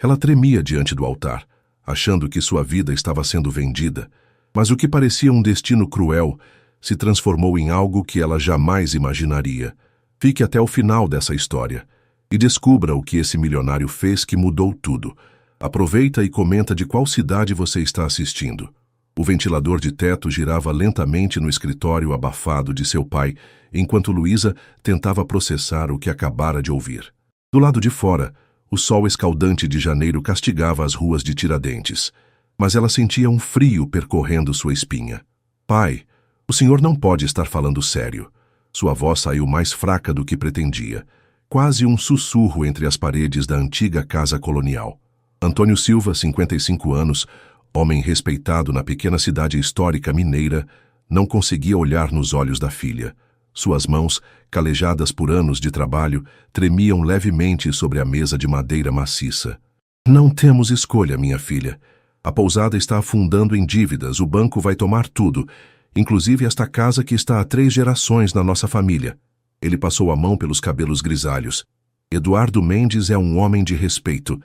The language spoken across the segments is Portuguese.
Ela tremia diante do altar, achando que sua vida estava sendo vendida, mas o que parecia um destino cruel se transformou em algo que ela jamais imaginaria. Fique até o final dessa história e descubra o que esse milionário fez que mudou tudo. Aproveita e comenta de qual cidade você está assistindo. O ventilador de teto girava lentamente no escritório abafado de seu pai, enquanto Luísa tentava processar o que acabara de ouvir. Do lado de fora, o sol escaldante de janeiro castigava as ruas de Tiradentes, mas ela sentia um frio percorrendo sua espinha. Pai, o senhor não pode estar falando sério. Sua voz saiu mais fraca do que pretendia, quase um sussurro entre as paredes da antiga casa colonial. Antônio Silva, 55 anos, homem respeitado na pequena cidade histórica mineira, não conseguia olhar nos olhos da filha. Suas mãos, calejadas por anos de trabalho, tremiam levemente sobre a mesa de madeira maciça. Não temos escolha, minha filha. A pousada está afundando em dívidas, o banco vai tomar tudo, inclusive esta casa que está há 3 gerações na nossa família. Ele passou a mão pelos cabelos grisalhos. Eduardo Mendes é um homem de respeito.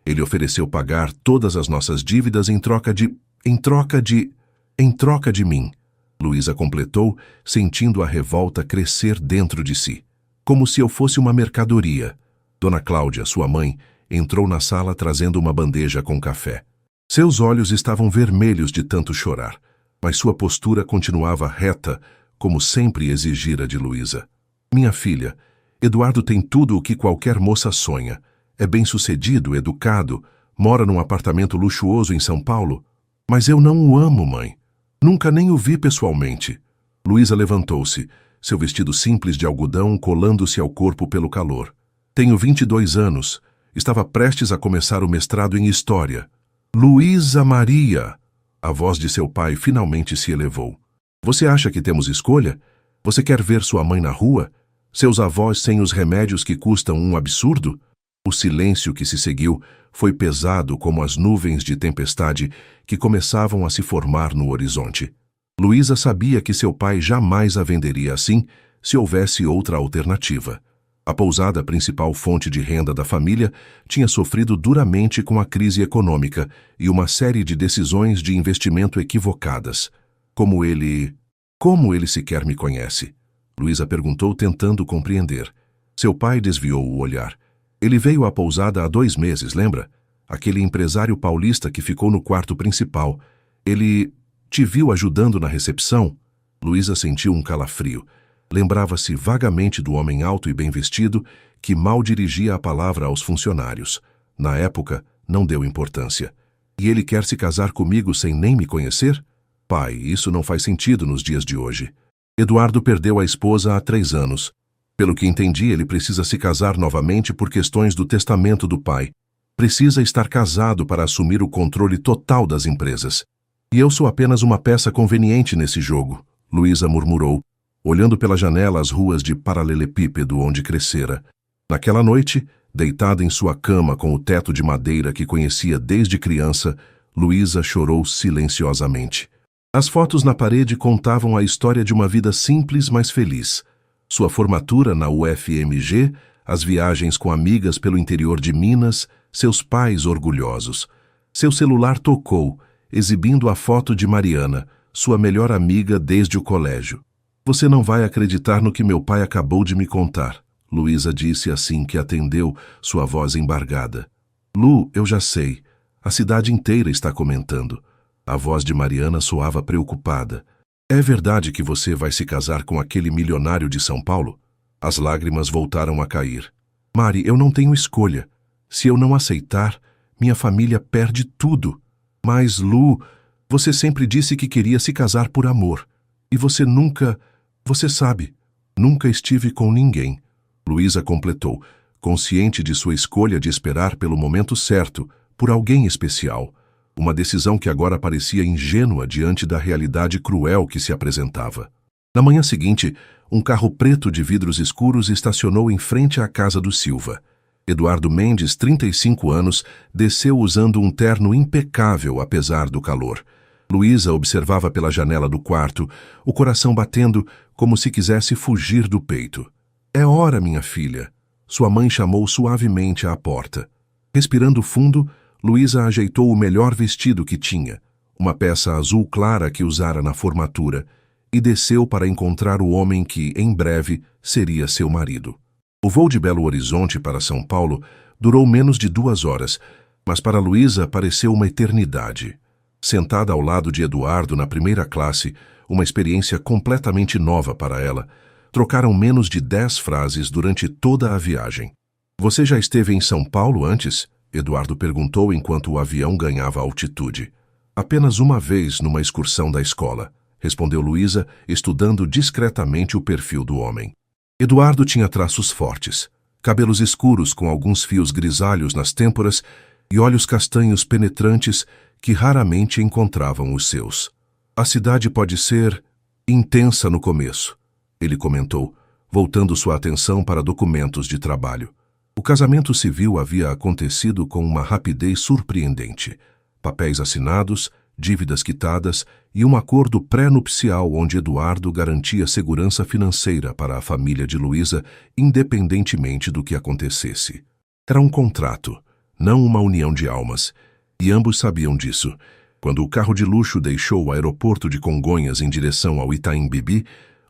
Ele ofereceu pagar todas as nossas dívidas em troca de mim. Luísa completou, sentindo a revolta crescer dentro de si. Como se eu fosse uma mercadoria. Dona Cláudia, sua mãe, entrou na sala trazendo uma bandeja com café. Seus olhos estavam vermelhos de tanto chorar, mas sua postura continuava reta, como sempre exigira de Luísa. Minha filha, Eduardo tem tudo o que qualquer moça sonha. É bem-sucedido, educado, mora num apartamento luxuoso em São Paulo. Mas eu não o amo, mãe. Nunca nem o vi pessoalmente. Luísa levantou-se, seu vestido simples de algodão colando-se ao corpo pelo calor. Tenho 22 anos. Estava prestes a começar o mestrado em História. Luísa Maria! A voz de seu pai finalmente se elevou. Você acha que temos escolha? Você quer ver sua mãe na rua? Seus avós sem os remédios que custam um absurdo? O silêncio que se seguiu foi pesado como as nuvens de tempestade que começavam a se formar no horizonte. Luísa sabia que seu pai jamais a venderia assim se houvesse outra alternativa. A pousada, principal fonte de renda da família, tinha sofrido duramente com a crise econômica e uma série de decisões de investimento equivocadas. Como ele sequer me conhece? Luísa perguntou, tentando compreender. Seu pai desviou o olhar. Ele veio à pousada há 2 meses, lembra? Aquele empresário paulista que ficou no quarto principal. Ele te viu ajudando na recepção? Luísa sentiu um calafrio. Lembrava-se vagamente do homem alto e bem vestido que mal dirigia a palavra aos funcionários. Na época, não deu importância. E ele quer se casar comigo sem nem me conhecer? Pai, isso não faz sentido nos dias de hoje. Eduardo perdeu a esposa há 3 anos. Pelo que entendi, ele precisa se casar novamente por questões do testamento do pai. Precisa estar casado para assumir o controle total das empresas. E eu sou apenas uma peça conveniente nesse jogo, Luísa murmurou, olhando pela janela as ruas de paralelepípedo onde crescera. Naquela noite, deitada em sua cama com o teto de madeira que conhecia desde criança, Luísa chorou silenciosamente. As fotos na parede contavam a história de uma vida simples, mas feliz. Sua formatura na UFMG, as viagens com amigas pelo interior de Minas, seus pais orgulhosos. Seu celular tocou, exibindo a foto de Mariana, sua melhor amiga desde o colégio. Você não vai acreditar no que meu pai acabou de me contar, Luísa disse assim que atendeu, sua voz embargada. Lu, eu já sei. A cidade inteira está comentando. A voz de Mariana soava preocupada. É verdade que você vai se casar com aquele milionário de São Paulo? As lágrimas voltaram a cair. Mari, eu não tenho escolha. Se eu não aceitar, minha família perde tudo. Mas, Lu, você sempre disse que queria se casar por amor. E você nunca... Você sabe, nunca estive com ninguém. Luísa completou, consciente de sua escolha de esperar pelo momento certo, por alguém especial. Uma decisão que agora parecia ingênua diante da realidade cruel que se apresentava. Na manhã seguinte, um carro preto de vidros escuros estacionou em frente à casa do Silva. Eduardo Mendes, 35 anos, desceu usando um terno impecável apesar do calor. Luísa observava pela janela do quarto, o coração batendo como se quisesse fugir do peito. É hora, minha filha. Sua mãe chamou suavemente à porta. Respirando fundo, Luísa ajeitou o melhor vestido que tinha, uma peça azul clara que usara na formatura, e desceu para encontrar o homem que, em breve, seria seu marido. O voo de Belo Horizonte para São Paulo durou menos de 2 horas, mas para Luísa pareceu uma eternidade. Sentada ao lado de Eduardo na primeira classe, uma experiência completamente nova para ela, trocaram menos de 10 frases durante toda a viagem. "Você já esteve em São Paulo antes?" Eduardo perguntou enquanto o avião ganhava altitude. "Apenas uma vez numa excursão da escola", respondeu Luísa, estudando discretamente o perfil do homem. Eduardo tinha traços fortes, cabelos escuros com alguns fios grisalhos nas têmporas e olhos castanhos penetrantes que raramente encontravam os seus. "A cidade pode ser intensa no começo", ele comentou, voltando sua atenção para documentos de trabalho. O casamento civil havia acontecido com uma rapidez surpreendente. Papéis assinados, dívidas quitadas e um acordo pré-nupcial onde Eduardo garantia segurança financeira para a família de Luísa, independentemente do que acontecesse. Era um contrato, não uma união de almas, e ambos sabiam disso. Quando o carro de luxo deixou o aeroporto de Congonhas em direção ao Itaim Bibi,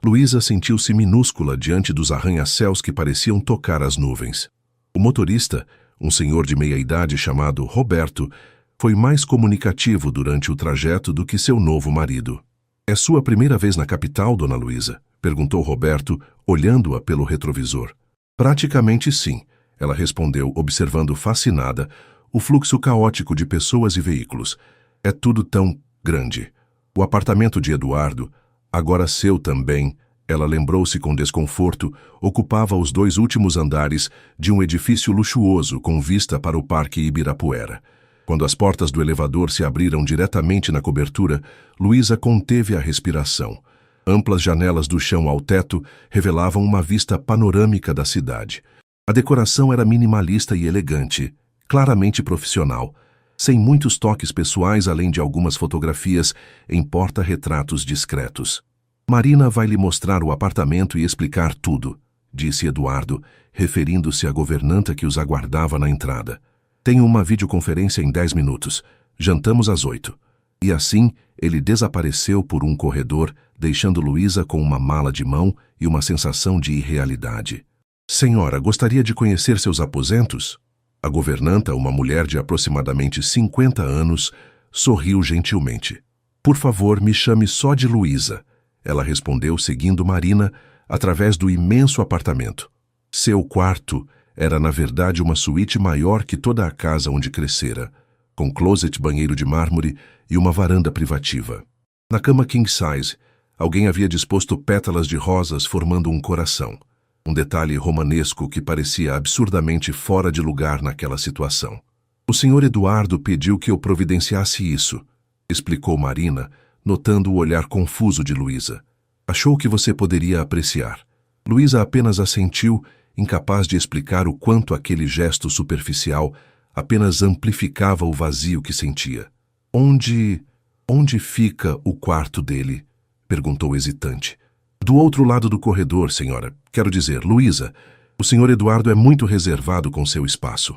Luísa sentiu-se minúscula diante dos arranha-céus que pareciam tocar as nuvens. O motorista, um senhor de meia-idade chamado Roberto, foi mais comunicativo durante o trajeto do que seu novo marido. "É sua primeira vez na capital, dona Luísa?" perguntou Roberto, olhando-a pelo retrovisor. "Praticamente sim", ela respondeu, observando fascinada o fluxo caótico de pessoas e veículos. "É tudo tão grande." O apartamento de Eduardo, agora seu também, ela lembrou-se com desconforto, ocupava os 2 últimos andares de um edifício luxuoso com vista para o Parque Ibirapuera. Quando as portas do elevador se abriram diretamente na cobertura, Luísa conteve a respiração. Amplas janelas do chão ao teto revelavam uma vista panorâmica da cidade. A decoração era minimalista e elegante, claramente profissional, sem muitos toques pessoais além de algumas fotografias em porta-retratos discretos. "Marina vai lhe mostrar o apartamento e explicar tudo", disse Eduardo, referindo-se à governanta que os aguardava na entrada. "Tenho uma videoconferência em 10 minutos. Jantamos às 8. E assim, ele desapareceu por um corredor, deixando Luísa com uma mala de mão e uma sensação de irrealidade. "Senhora, gostaria de conhecer seus aposentos?" A governanta, uma mulher de aproximadamente 50 anos, sorriu gentilmente. "Por favor, me chame só de Luísa", ela respondeu seguindo Marina através do imenso apartamento. Seu quarto era, na verdade, uma suíte maior que toda a casa onde crescera, com closet, banheiro de mármore e uma varanda privativa. Na cama king size, alguém havia disposto pétalas de rosas formando um coração, um detalhe romanesco que parecia absurdamente fora de lugar naquela situação. "O senhor Eduardo pediu que eu providenciasse isso", explicou Marina, notando o olhar confuso de Luísa. "Achou que você poderia apreciar." Luísa apenas assentiu, incapaz de explicar o quanto aquele gesto superficial apenas amplificava o vazio que sentia. Onde fica o quarto dele?" perguntou hesitante. "Do outro lado do corredor, senhora. Quero dizer, Luísa, o senhor Eduardo é muito reservado com seu espaço."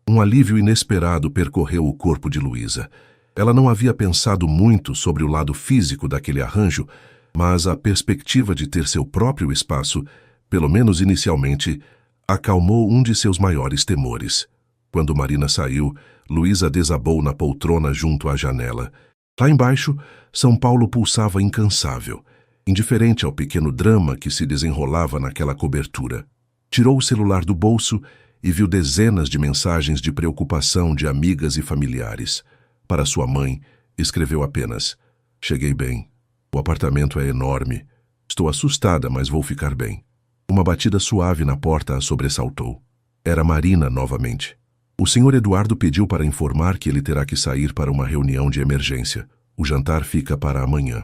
Um alívio inesperado percorreu o corpo de Luísa. Ela não havia pensado muito sobre o lado físico daquele arranjo, mas a perspectiva de ter seu próprio espaço, pelo menos inicialmente, acalmou um de seus maiores temores. Quando Marina saiu, Luísa desabou na poltrona junto à janela. Lá embaixo, São Paulo pulsava incansável, indiferente ao pequeno drama que se desenrolava naquela cobertura. Tirou o celular do bolso e viu dezenas de mensagens de preocupação de amigas e familiares. Para sua mãe, escreveu apenas: "Cheguei bem. O apartamento é enorme. Estou assustada, mas vou ficar bem." Uma batida suave na porta a sobressaltou. Era Marina novamente. "O senhor Eduardo pediu para informar que ele terá que sair para uma reunião de emergência. O jantar fica para amanhã."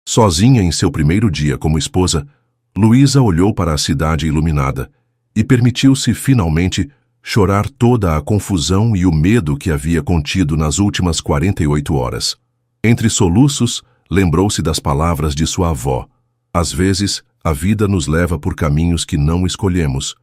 Sozinha em seu primeiro dia como esposa, Luísa olhou para a cidade iluminada e permitiu-se, finalmente, chorar toda a confusão e o medo que havia contido nas últimas 48 horas. Entre soluços, lembrou-se das palavras de sua avó: "Às vezes, a vida nos leva por caminhos que não escolhemos,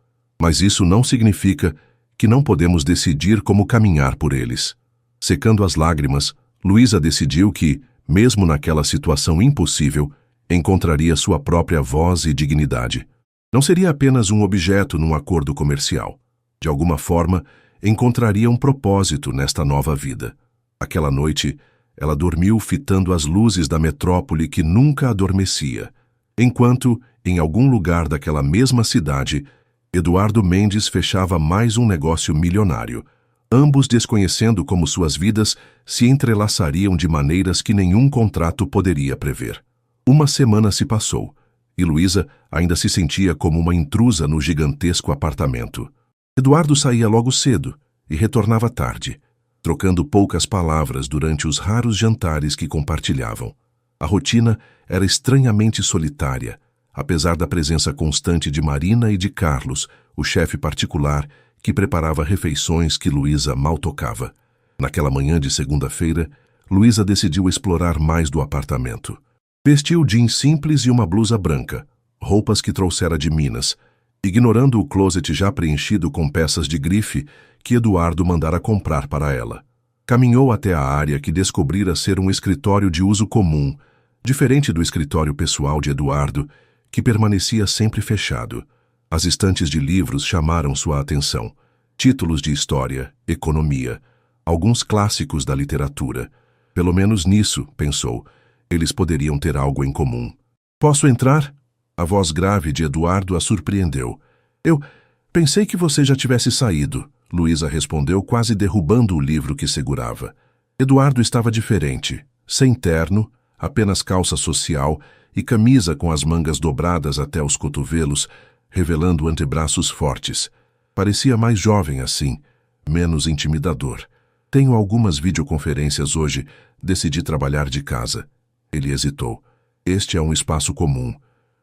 mas isso não significa que não podemos decidir como caminhar por eles. Secando as lágrimas, Luísa decidiu que, mesmo naquela situação impossível, encontraria sua própria voz e dignidade. Não seria apenas um objeto num acordo comercial. De alguma forma, encontraria um propósito nesta nova vida. Aquela noite, ela dormiu fitando as luzes da metrópole que nunca adormecia, enquanto, em algum lugar daquela mesma cidade, Eduardo Mendes fechava mais um negócio milionário, ambos desconhecendo como suas vidas se entrelaçariam de maneiras que nenhum contrato poderia prever. Uma semana se passou, e Luísa ainda se sentia como uma intrusa no gigantesco apartamento. Eduardo saía logo cedo e retornava tarde, trocando poucas palavras durante os raros jantares que compartilhavam. A rotina era estranhamente solitária, apesar da presença constante de Marina e de Carlos, o chefe particular, que preparava refeições que Luísa mal tocava. Naquela manhã de segunda-feira, Luísa decidiu explorar mais do apartamento. Vestiu jeans simples e uma blusa branca, roupas que trouxera de Minas, ignorando o closet já preenchido com peças de grife que Eduardo mandara comprar para ela. Caminhou até a área que descobrira ser um escritório de uso comum, diferente do escritório pessoal de Eduardo, que permanecia sempre fechado. As estantes de livros chamaram sua atenção. Títulos de história, economia, alguns clássicos da literatura. Pelo menos nisso, pensou, eles poderiam ter algo em comum. "Posso entrar?" A voz grave de Eduardo a surpreendeu. "Eu pensei que você já tivesse saído", Luísa respondeu, quase derrubando o livro que segurava. Eduardo estava diferente, sem terno, apenas calça social e camisa com as mangas dobradas até os cotovelos, revelando antebraços fortes. Parecia mais jovem assim, menos intimidador. "Tenho algumas videoconferências hoje, decidi trabalhar de casa." Ele hesitou. "Este é um espaço comum.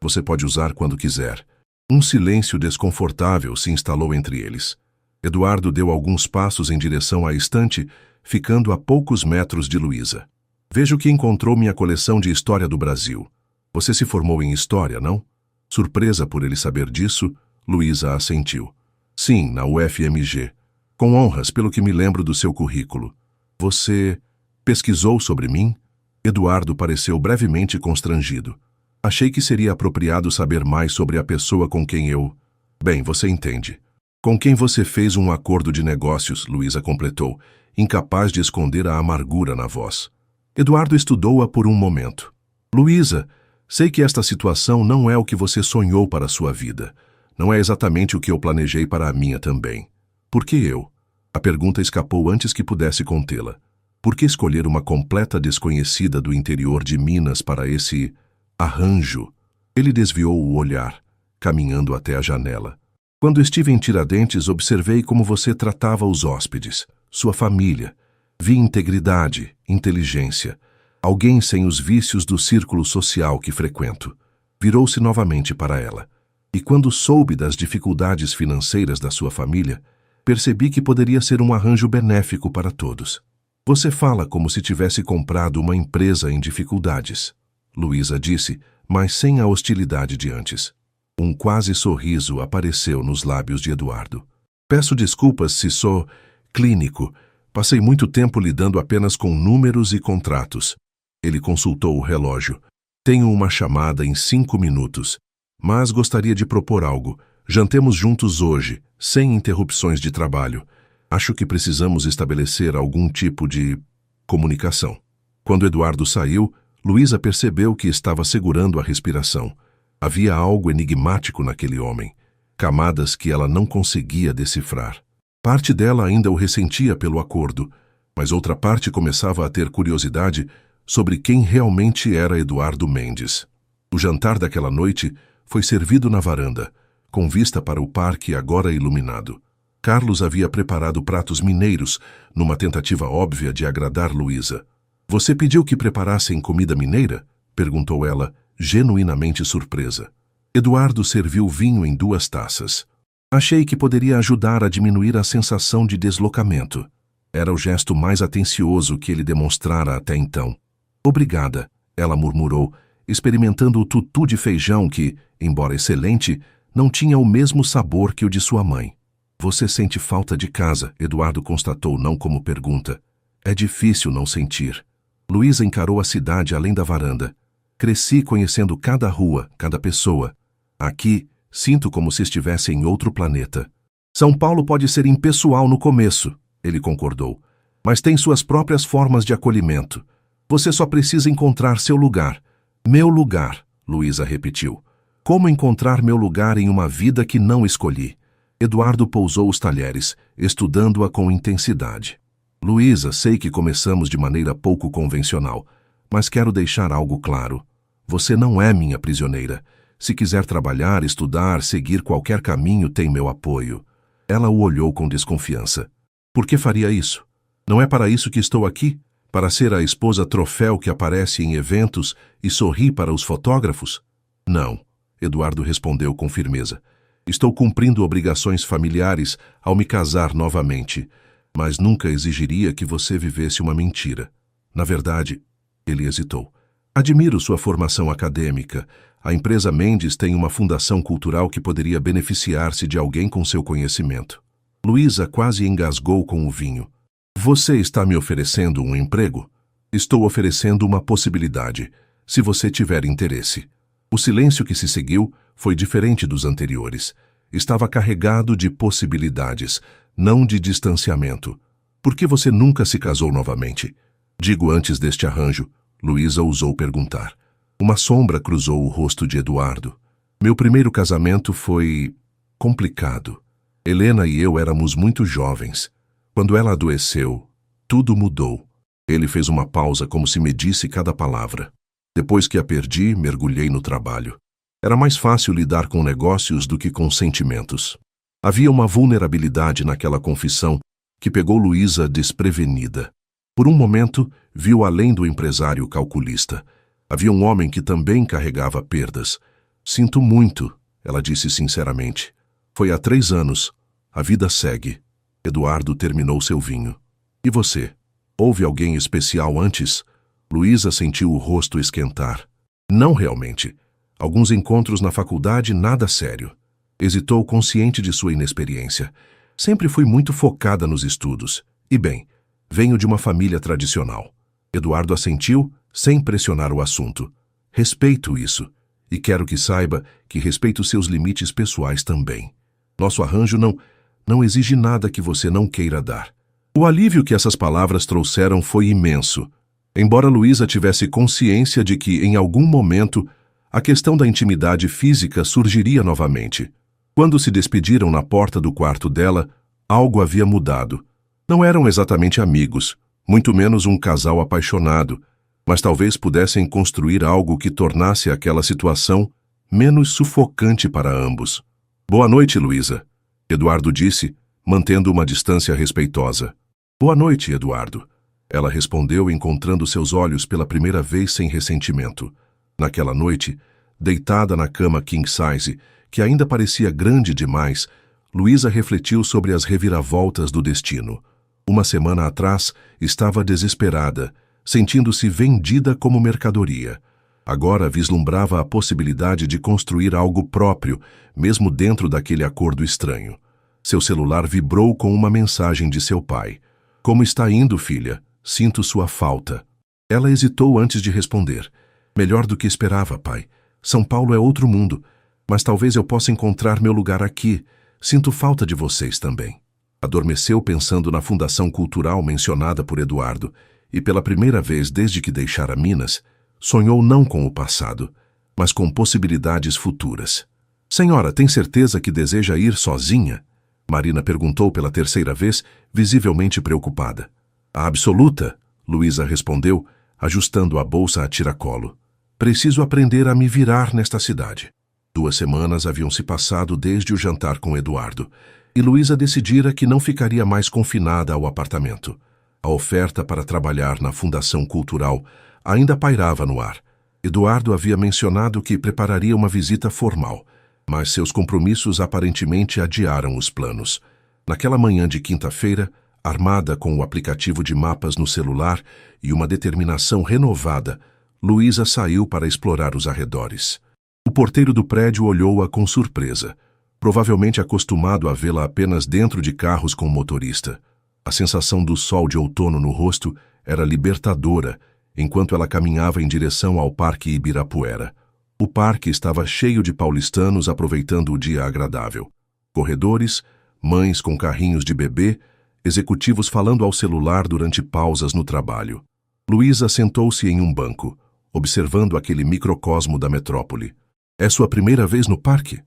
Você pode usar quando quiser." Um silêncio desconfortável se instalou entre eles. Eduardo deu alguns passos em direção à estante, ficando a poucos metros de Luísa. "Vejo que encontrou minha coleção de História do Brasil. Você se formou em História, não?" Surpresa por ele saber disso, Luísa assentiu. "Sim, na UFMG. Com honras, pelo que me lembro do seu currículo." "Você pesquisou sobre mim?" Eduardo pareceu brevemente constrangido. "Achei que seria apropriado saber mais sobre a pessoa com quem eu... Bem, você entende. Com quem você fez um acordo de negócios", Luísa completou, incapaz de esconder a amargura na voz. Eduardo estudou-a por um momento. "Luísa, sei que esta situação não é o que você sonhou para a sua vida. Não é exatamente o que eu planejei para a minha também. Por que eu?" A pergunta escapou antes que pudesse contê-la. Por que escolher uma completa desconhecida do interior de Minas para esse arranjo? Ele desviou o olhar, caminhando até a janela. "Quando estive em Tiradentes, observei como você tratava os hóspedes, sua família. Vi integridade, inteligência. Alguém sem os vícios do círculo social que frequento." Virou-se novamente para ela. "E quando soube das dificuldades financeiras da sua família, percebi que poderia ser um arranjo benéfico para todos." "Você fala como se tivesse comprado uma empresa em dificuldades", Luísa disse, mas sem a hostilidade de antes. Um quase sorriso apareceu nos lábios de Eduardo. "Peço desculpas se sou clínico. Passei muito tempo lidando apenas com números e contratos." Ele consultou o relógio. "Tenho uma chamada em 5 minutos, mas gostaria de propor algo. Jantemos juntos hoje, sem interrupções de trabalho. Acho que precisamos estabelecer algum tipo de comunicação." Quando Eduardo saiu, Luísa percebeu que estava segurando a respiração. Havia algo enigmático naquele homem, camadas que ela não conseguia decifrar. Parte dela ainda o ressentia pelo acordo, mas outra parte começava a ter curiosidade sobre quem realmente era Eduardo Mendes. O jantar daquela noite foi servido na varanda, com vista para o parque agora iluminado. Carlos havia preparado pratos mineiros, numa tentativa óbvia de agradar Luísa. "Você pediu que preparassem comida mineira?" perguntou ela, genuinamente surpresa. Eduardo serviu vinho em 2 taças. "Achei que poderia ajudar a diminuir a sensação de deslocamento." Era o gesto mais atencioso que ele demonstrara até então. "Obrigada", ela murmurou, experimentando o tutu de feijão que, embora excelente, não tinha o mesmo sabor que o de sua mãe. Você sente falta de casa, Eduardo constatou não como pergunta. É difícil não sentir. Luísa encarou a cidade além da varanda. Cresci conhecendo cada rua, cada pessoa. Aqui, sinto como se estivesse em outro planeta. São Paulo pode ser impessoal no começo, ele concordou, mas tem suas próprias formas de acolhimento. Você só precisa encontrar seu lugar. Meu lugar, Luísa repetiu. Como encontrar meu lugar em uma vida que não escolhi? Eduardo pousou os talheres, estudando-a com intensidade. Luísa, sei que começamos de maneira pouco convencional, mas quero deixar algo claro. Você não é minha prisioneira. Se quiser trabalhar, estudar, seguir qualquer caminho, tem meu apoio. Ela o olhou com desconfiança. Por que faria isso? Não é para isso que estou aqui? Para ser a esposa troféu que aparece em eventos e sorri para os fotógrafos? Não, Eduardo respondeu com firmeza. Estou cumprindo obrigações familiares ao me casar novamente, mas nunca exigiria que você vivesse uma mentira. Na verdade, ele hesitou. Admiro sua formação acadêmica. A empresa Mendes tem uma fundação cultural que poderia beneficiar-se de alguém com seu conhecimento. Luísa quase engasgou com o vinho. Você está me oferecendo um emprego? Estou oferecendo uma possibilidade, se você tiver interesse. O silêncio que se seguiu foi diferente dos anteriores. Estava carregado de possibilidades, não de distanciamento. Por que você nunca se casou novamente? Digo antes deste arranjo, Luísa ousou perguntar. Uma sombra cruzou o rosto de Eduardo. Meu primeiro casamento foi complicado. Helena e eu éramos muito jovens. Quando ela adoeceu, tudo mudou. Ele fez uma pausa como se medisse cada palavra. Depois que a perdi, mergulhei no trabalho. Era mais fácil lidar com negócios do que com sentimentos. Havia uma vulnerabilidade naquela confissão que pegou Luísa desprevenida. Por um momento, viu além do empresário calculista. Havia um homem que também carregava perdas. Sinto muito, ela disse sinceramente. Foi há 3 anos. A vida segue. Eduardo terminou seu vinho. E você? Houve alguém especial antes? Luísa sentiu o rosto esquentar. Não realmente. Alguns encontros na faculdade, nada sério. Hesitou consciente de sua inexperiência. Sempre fui muito focada nos estudos. E bem, venho de uma família tradicional. Eduardo assentiu, sem pressionar o assunto. Respeito isso. E quero que saiba que respeito seus limites pessoais também. Nosso arranjo não exige nada que você não queira dar. O alívio que essas palavras trouxeram foi imenso. Embora Luísa tivesse consciência de que, em algum momento, a questão da intimidade física surgiria novamente. Quando se despediram na porta do quarto dela, algo havia mudado. Não eram exatamente amigos, muito menos um casal apaixonado, mas talvez pudessem construir algo que tornasse aquela situação menos sufocante para ambos. Boa noite, Luísa, Eduardo disse, mantendo uma distância respeitosa. Boa noite, Eduardo. Ela respondeu, encontrando seus olhos pela primeira vez sem ressentimento. Naquela noite, deitada na cama king size, que ainda parecia grande demais, Luísa refletiu sobre as reviravoltas do destino. Uma semana atrás, estava desesperada, sentindo-se vendida como mercadoria. Agora vislumbrava a possibilidade de construir algo próprio, mesmo dentro daquele acordo estranho. Seu celular vibrou com uma mensagem de seu pai. Como está indo, filha? Sinto sua falta. Ela hesitou antes de responder. Melhor do que esperava, pai. São Paulo é outro mundo, mas talvez eu possa encontrar meu lugar aqui. Sinto falta de vocês também. Adormeceu pensando na fundação cultural mencionada por Eduardo e, pela primeira vez desde que deixara Minas, sonhou não com o passado, mas com possibilidades futuras. Senhora, tem certeza que deseja ir sozinha? Marina perguntou pela terceira vez, visivelmente preocupada. A absoluta, Luísa respondeu, ajustando a bolsa a tiracolo. Preciso aprender a me virar nesta cidade. 2 semanas haviam se passado desde o jantar com Eduardo, e Luísa decidira que não ficaria mais confinada ao apartamento. A oferta para trabalhar na Fundação Cultural ainda pairava no ar. Eduardo havia mencionado que prepararia uma visita formal, mas seus compromissos aparentemente adiaram os planos. Naquela manhã de quinta-feira, armada com o aplicativo de mapas no celular e uma determinação renovada, Luísa saiu para explorar os arredores. O porteiro do prédio olhou-a com surpresa. provavelmente acostumado a vê-la apenas dentro de carros com motorista. A sensação do sol de outono no rosto era libertadora enquanto ela caminhava em direção ao Parque Ibirapuera. O parque estava cheio de paulistanos aproveitando o dia agradável. Corredores, mães com carrinhos de bebê, executivos falando ao celular durante pausas no trabalho. Luísa sentou-se em um banco, observando aquele microcosmo da metrópole. É sua primeira vez no parque?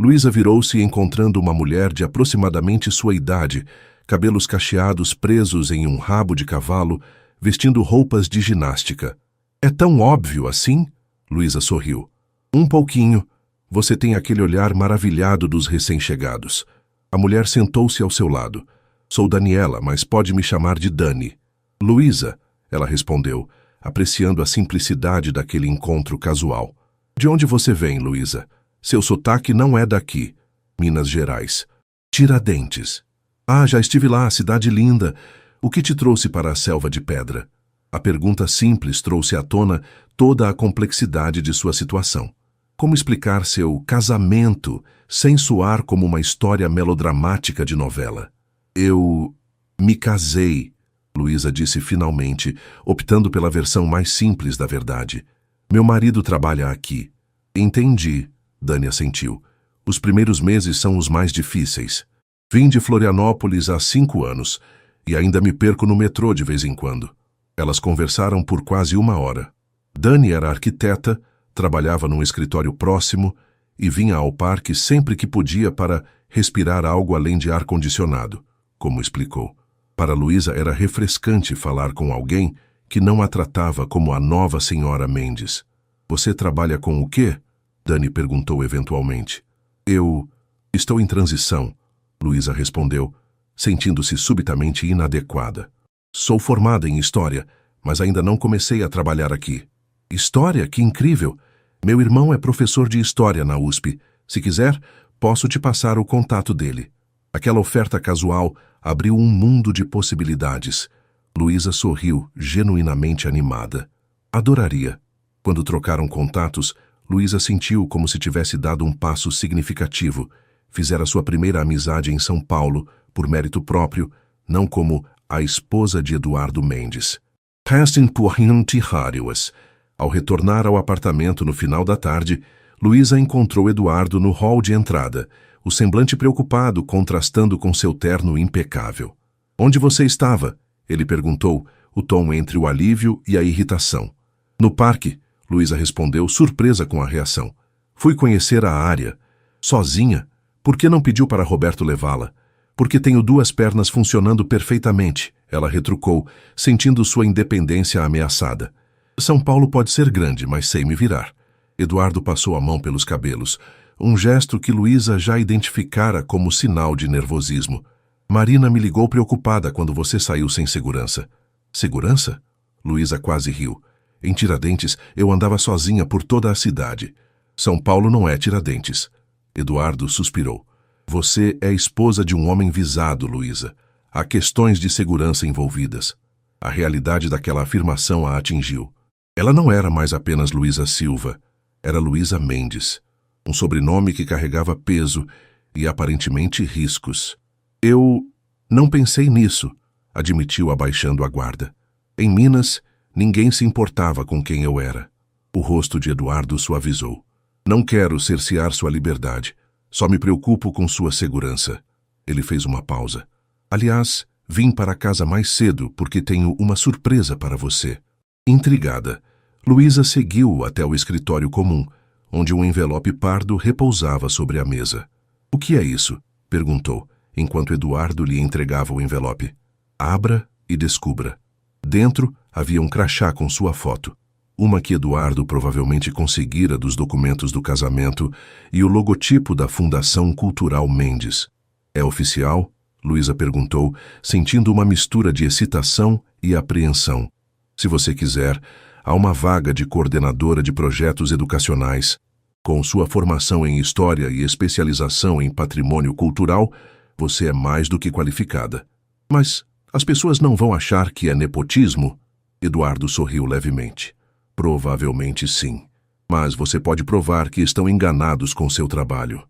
Luísa virou-se encontrando uma mulher de aproximadamente sua idade, cabelos cacheados presos em um rabo de cavalo, vestindo roupas de ginástica. É tão óbvio assim? Luísa sorriu. Um pouquinho. Você tem aquele olhar maravilhado dos recém-chegados. A mulher sentou-se ao seu lado. Sou Daniela, mas pode me chamar de Dani. Luísa, ela respondeu, apreciando a simplicidade daquele encontro casual. De onde você vem, Luísa? Seu sotaque não é daqui. Minas Gerais. Tiradentes. Ah, já estive lá, cidade linda. O que te trouxe para a selva de pedra? A pergunta simples trouxe à tona toda a complexidade de sua situação. Como explicar seu casamento sem soar como uma história melodramática de novela? Eu me casei, Luísa disse finalmente, optando pela versão mais simples da verdade. Meu marido trabalha aqui. Entendi, Dani assentiu. Os primeiros meses são os mais difíceis. Vim de Florianópolis há 5 anos e ainda me perco no metrô de vez em quando. Elas conversaram por quase 1 hora. Dani era arquiteta, trabalhava num escritório próximo e vinha ao parque sempre que podia para respirar algo além de ar-condicionado, como explicou. Para Luísa era refrescante falar com alguém que não a tratava como a nova senhora Mendes. Você trabalha com o quê? Dani perguntou eventualmente. Eu estou em transição, Luísa respondeu, sentindo-se subitamente inadequada. Sou formada em História, mas ainda não comecei a trabalhar aqui. História? Que incrível! Meu irmão é professor de História na USP. Se quiser, posso te passar o contato dele. Aquela oferta casual abriu um mundo de possibilidades. Luísa sorriu, genuinamente animada. Adoraria. Quando trocaram contatos, Luísa sentiu como se tivesse dado um passo significativo. Fizera sua primeira amizade em São Paulo, por mérito próprio, não como a esposa de Eduardo Mendes. Ao retornar ao apartamento no final da tarde, Luísa encontrou Eduardo no hall de entrada, o semblante preocupado contrastando com seu terno impecável. Onde você estava? Ele perguntou, o tom entre o alívio e a irritação. No parque, Luísa respondeu, surpresa com a reação. Fui conhecer a área. Sozinha? Por que não pediu para Roberto levá-la? Porque tenho 2 pernas funcionando perfeitamente, ela retrucou, sentindo sua independência ameaçada. São Paulo pode ser grande, mas sei me virar. Eduardo passou a mão pelos cabelos, um gesto que Luísa já identificara como sinal de nervosismo. Marina me ligou preocupada quando você saiu sem segurança. Segurança? Luísa quase riu. Em Tiradentes, eu andava sozinha por toda a cidade. São Paulo não é Tiradentes. Eduardo suspirou. Você é esposa de um homem visado, Luísa. Há questões de segurança envolvidas. A realidade daquela afirmação a atingiu. Ela não era mais apenas Luísa Silva. Era Luísa Mendes. Um sobrenome que carregava peso e aparentemente riscos. Eu não pensei nisso, admitiu abaixando a guarda. Em Minas, ninguém se importava com quem eu era. O rosto de Eduardo suavizou. Não quero cercear sua liberdade. Só me preocupo com sua segurança. Ele fez uma pausa. Aliás, vim para casa mais cedo porque tenho uma surpresa para você. Intrigada, Luísa seguiu até o escritório comum, onde um envelope pardo repousava sobre a mesa. O que é isso? Perguntou, enquanto Eduardo lhe entregava o envelope. Abra e descubra. Dentro havia um crachá com sua foto. Uma que Eduardo provavelmente conseguira dos documentos do casamento e o logotipo da Fundação Cultural Mendes. É oficial? Luísa perguntou, sentindo uma mistura de excitação e apreensão. Se você quiser, há uma vaga de coordenadora de projetos educacionais. Com sua formação em História e especialização em Patrimônio Cultural, você é mais do que qualificada. Mas as pessoas não vão achar que é nepotismo? Eduardo sorriu levemente. Provavelmente sim. Mas você pode provar que estão enganados com seu trabalho.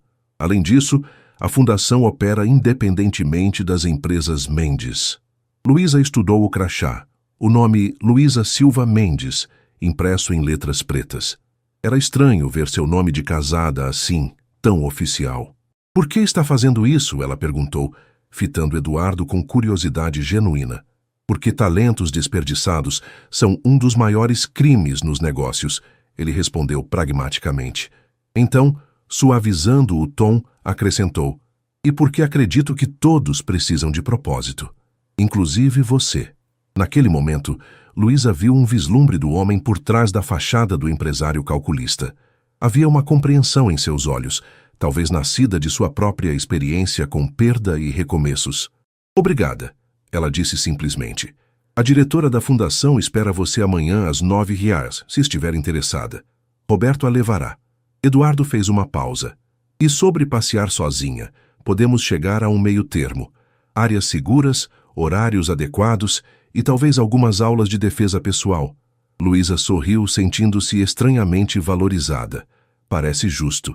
Além disso, a fundação opera independentemente das empresas Mendes. Luísa estudou o crachá, o nome Luísa Silva Mendes, impresso em letras pretas. Era estranho ver seu nome de casada assim, tão oficial. Por que está fazendo isso? Ela perguntou, fitando Eduardo com curiosidade genuína. Porque talentos desperdiçados são um dos maiores crimes nos negócios, ele respondeu pragmaticamente. Então, suavizando o tom, acrescentou, e porque acredito que todos precisam de propósito, inclusive você. Naquele momento, Luísa viu um vislumbre do homem por trás da fachada do empresário calculista. Havia uma compreensão em seus olhos, talvez nascida de sua própria experiência com perda e recomeços. Obrigada, ela disse simplesmente. A diretora da fundação espera você amanhã às 9h, se estiver interessada. Roberto a levará. Eduardo fez uma pausa. E sobre passear sozinha, podemos chegar a um meio termo. Áreas seguras, horários adequados e talvez algumas aulas de defesa pessoal. Luísa sorriu, sentindo-se estranhamente valorizada. Parece justo.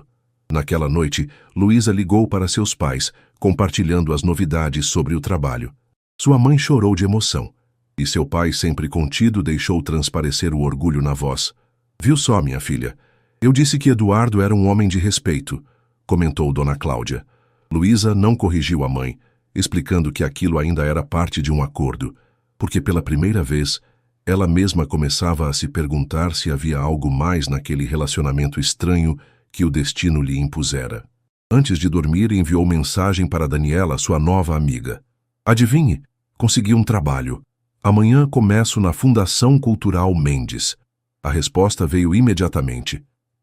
Naquela noite, Luísa ligou para seus pais, compartilhando as novidades sobre o trabalho. Sua mãe chorou de emoção, e seu pai, sempre contido, deixou transparecer o orgulho na voz. Viu só, minha filha? Eu disse que Eduardo era um homem de respeito, comentou Dona Cláudia. Luísa não corrigiu a mãe, explicando que aquilo ainda era parte de um acordo, porque pela primeira vez, ela mesma começava a se perguntar se havia algo mais naquele relacionamento estranho que o destino lhe impusera. Antes de dormir, enviou mensagem para Daniela, sua nova amiga. Adivinhe, consegui um trabalho. Amanhã começo na Fundação Cultural Mendes. A resposta veio imediatamente.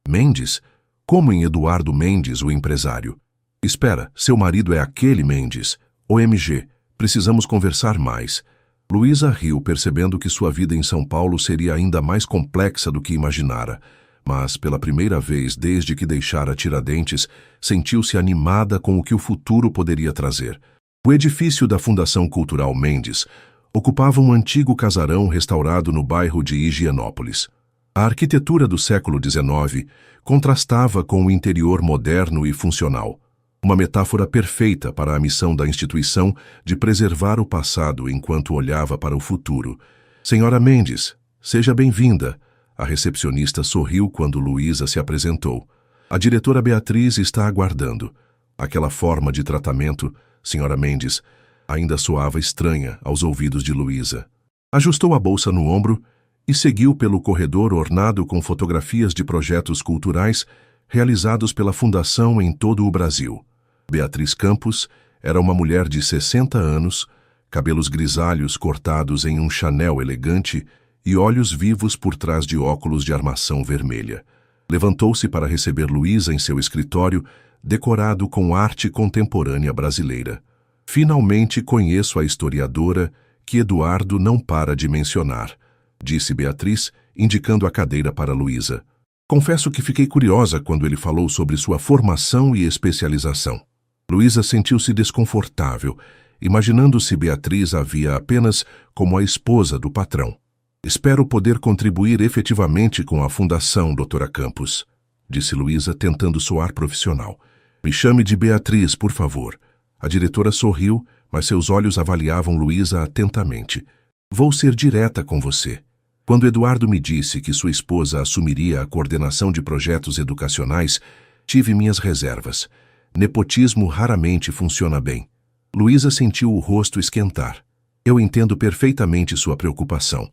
Mendes? Como em Eduardo Mendes, o empresário? Espera, seu marido é aquele Mendes. OMG, precisamos conversar mais. Luísa riu, percebendo que sua vida em São Paulo seria ainda mais complexa do que imaginara. Mas, pela primeira vez desde que deixara Tiradentes, sentiu-se animada com o que o futuro poderia trazer. O edifício da Fundação Cultural Mendes ocupava um antigo casarão restaurado no bairro de Higienópolis. A arquitetura do século XIX contrastava com o interior moderno e funcional, uma metáfora perfeita para a missão da instituição de preservar o passado enquanto olhava para o futuro. Senhora Mendes, seja bem-vinda. A recepcionista sorriu quando Luísa se apresentou. A diretora Beatriz está aguardando. Aquela forma de tratamento, senhora Mendes, ainda soava estranha aos ouvidos de Luísa. Ajustou a bolsa no ombro e seguiu pelo corredor ornado com fotografias de projetos culturais realizados pela Fundação em todo o Brasil. Beatriz Campos era uma mulher de 60 anos, cabelos grisalhos cortados em um Chanel elegante e olhos vivos por trás de óculos de armação vermelha. Levantou-se para receber Luísa em seu escritório, decorado com arte contemporânea brasileira. Finalmente conheço a historiadora que Eduardo não para de mencionar, disse Beatriz, indicando a cadeira para Luísa. Confesso que fiquei curiosa quando ele falou sobre sua formação e especialização. Luísa sentiu-se desconfortável, imaginando-se Beatriz a via apenas como a esposa do patrão. Espero poder contribuir efetivamente com a fundação, doutora Campos, disse Luísa, tentando soar profissional. Me chame de Beatriz, por favor. A diretora sorriu, mas seus olhos avaliavam Luísa atentamente. Vou ser direta com você. Quando Eduardo me disse que sua esposa assumiria a coordenação de projetos educacionais, tive minhas reservas. Nepotismo raramente funciona bem. Luísa sentiu o rosto esquentar. Eu entendo perfeitamente sua preocupação.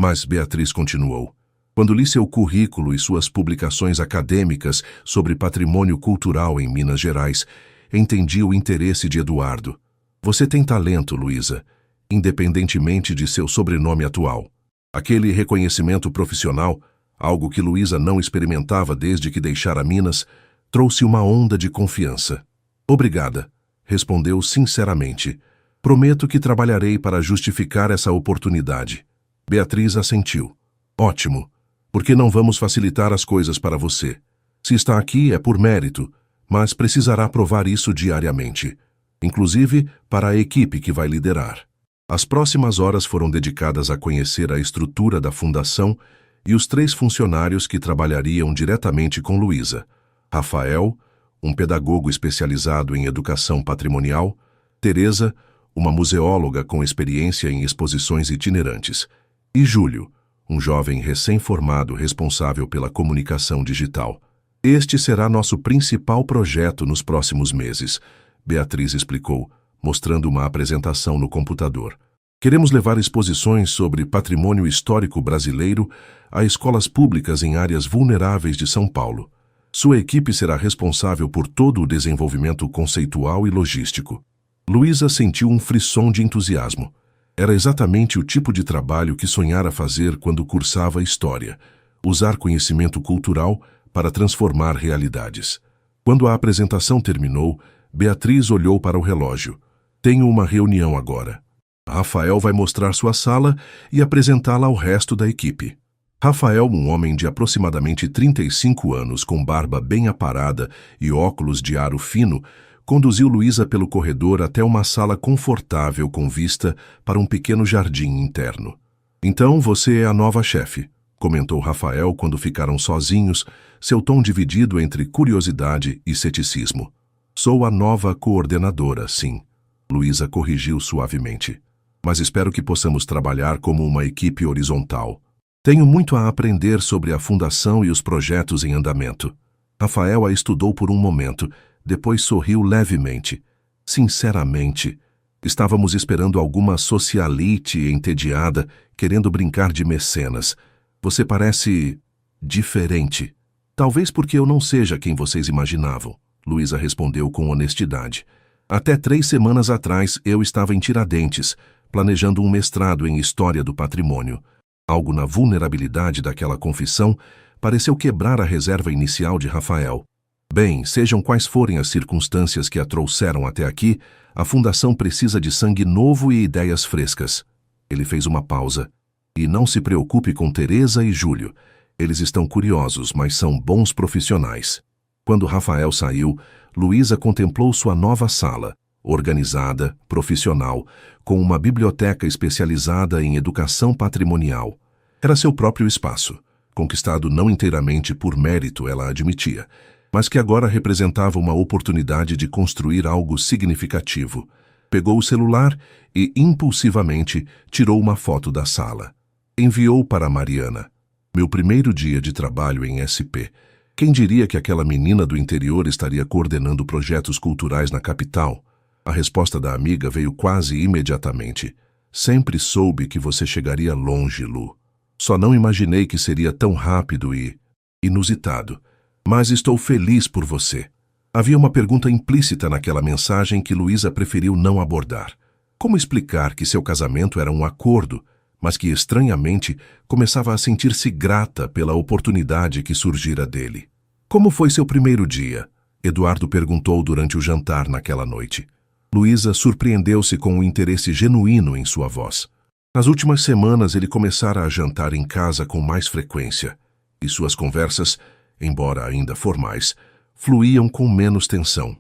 Mas Beatriz continuou. Quando li seu currículo e suas publicações acadêmicas sobre patrimônio cultural em Minas Gerais, entendi o interesse de Eduardo. Você tem talento, Luísa, independentemente de seu sobrenome atual. Aquele reconhecimento profissional, algo que Luísa não experimentava desde que deixara Minas, trouxe uma onda de confiança. Obrigada, respondeu sinceramente. Prometo que trabalharei para justificar essa oportunidade. Beatriz assentiu. Ótimo. Por que não vamos facilitar as coisas para você? Se está aqui é por mérito, mas precisará provar isso diariamente, inclusive para a equipe que vai liderar. As próximas horas foram dedicadas a conhecer a estrutura da fundação e os 3 funcionários que trabalhariam diretamente com Luísa: Rafael, um pedagogo especializado em educação patrimonial, Teresa, uma museóloga com experiência em exposições itinerantes, e Júlio, um jovem recém-formado responsável pela comunicação digital. Este será nosso principal projeto nos próximos meses, Beatriz explicou, mostrando uma apresentação no computador. Queremos levar exposições sobre patrimônio histórico brasileiro a escolas públicas em áreas vulneráveis de São Paulo. Sua equipe será responsável por todo o desenvolvimento conceitual e logístico. Luísa sentiu um frisson de entusiasmo. Era exatamente o tipo de trabalho que sonhara fazer quando cursava História, usar conhecimento cultural para transformar realidades. Quando a apresentação terminou, Beatriz olhou para o relógio. Tenho uma reunião agora. Rafael vai mostrar sua sala e apresentá-la ao resto da equipe. Rafael, um homem de aproximadamente 35 anos, com barba bem aparada e óculos de aro fino, conduziu Luísa pelo corredor até uma sala confortável com vista para um pequeno jardim interno. Então você é a nova chefe, comentou Rafael quando ficaram sozinhos, seu tom dividido entre curiosidade e ceticismo. Sou a nova coordenadora, sim. Luísa corrigiu suavemente. Mas espero que possamos trabalhar como uma equipe horizontal. Tenho muito a aprender sobre a fundação e os projetos em andamento. Rafael a estudou por um momento, depois sorriu levemente. Sinceramente, estávamos esperando alguma socialite entediada, querendo brincar de mecenas. Você parece diferente. Talvez porque eu não seja quem vocês imaginavam, Luísa respondeu com honestidade. Até 3 semanas atrás eu estava em Tiradentes, planejando um mestrado em História do Patrimônio. Algo na vulnerabilidade daquela confissão pareceu quebrar a reserva inicial de Rafael. Bem, sejam quais forem as circunstâncias que a trouxeram até aqui, a Fundação precisa de sangue novo e ideias frescas. Ele fez uma pausa. E não se preocupe com Teresa e Júlio. Eles estão curiosos, mas são bons profissionais. Quando Rafael saiu, Luísa contemplou sua nova sala, organizada, profissional, com uma biblioteca especializada em educação patrimonial. Era seu próprio espaço, conquistado não inteiramente por mérito, ela admitia, mas que agora representava uma oportunidade de construir algo significativo. Pegou o celular e, impulsivamente, tirou uma foto da sala. Enviou para Mariana. Meu primeiro dia de trabalho em SP. Quem diria que aquela menina do interior estaria coordenando projetos culturais na capital? A resposta da amiga veio quase imediatamente. Sempre soube que você chegaria longe, Lu. Só não imaginei que seria tão rápido e inusitado. Mas estou feliz por você. Havia uma pergunta implícita naquela mensagem que Luísa preferiu não abordar. Como explicar que seu casamento era um acordo, mas que, estranhamente, começava a sentir-se grata pela oportunidade que surgira dele? Como foi seu primeiro dia? Eduardo perguntou durante o jantar naquela noite. Luísa surpreendeu-se com o interesse genuíno em sua voz. Nas últimas semanas ele começara a jantar em casa com mais frequência, e suas conversas, embora ainda formais, fluíam com menos tensão.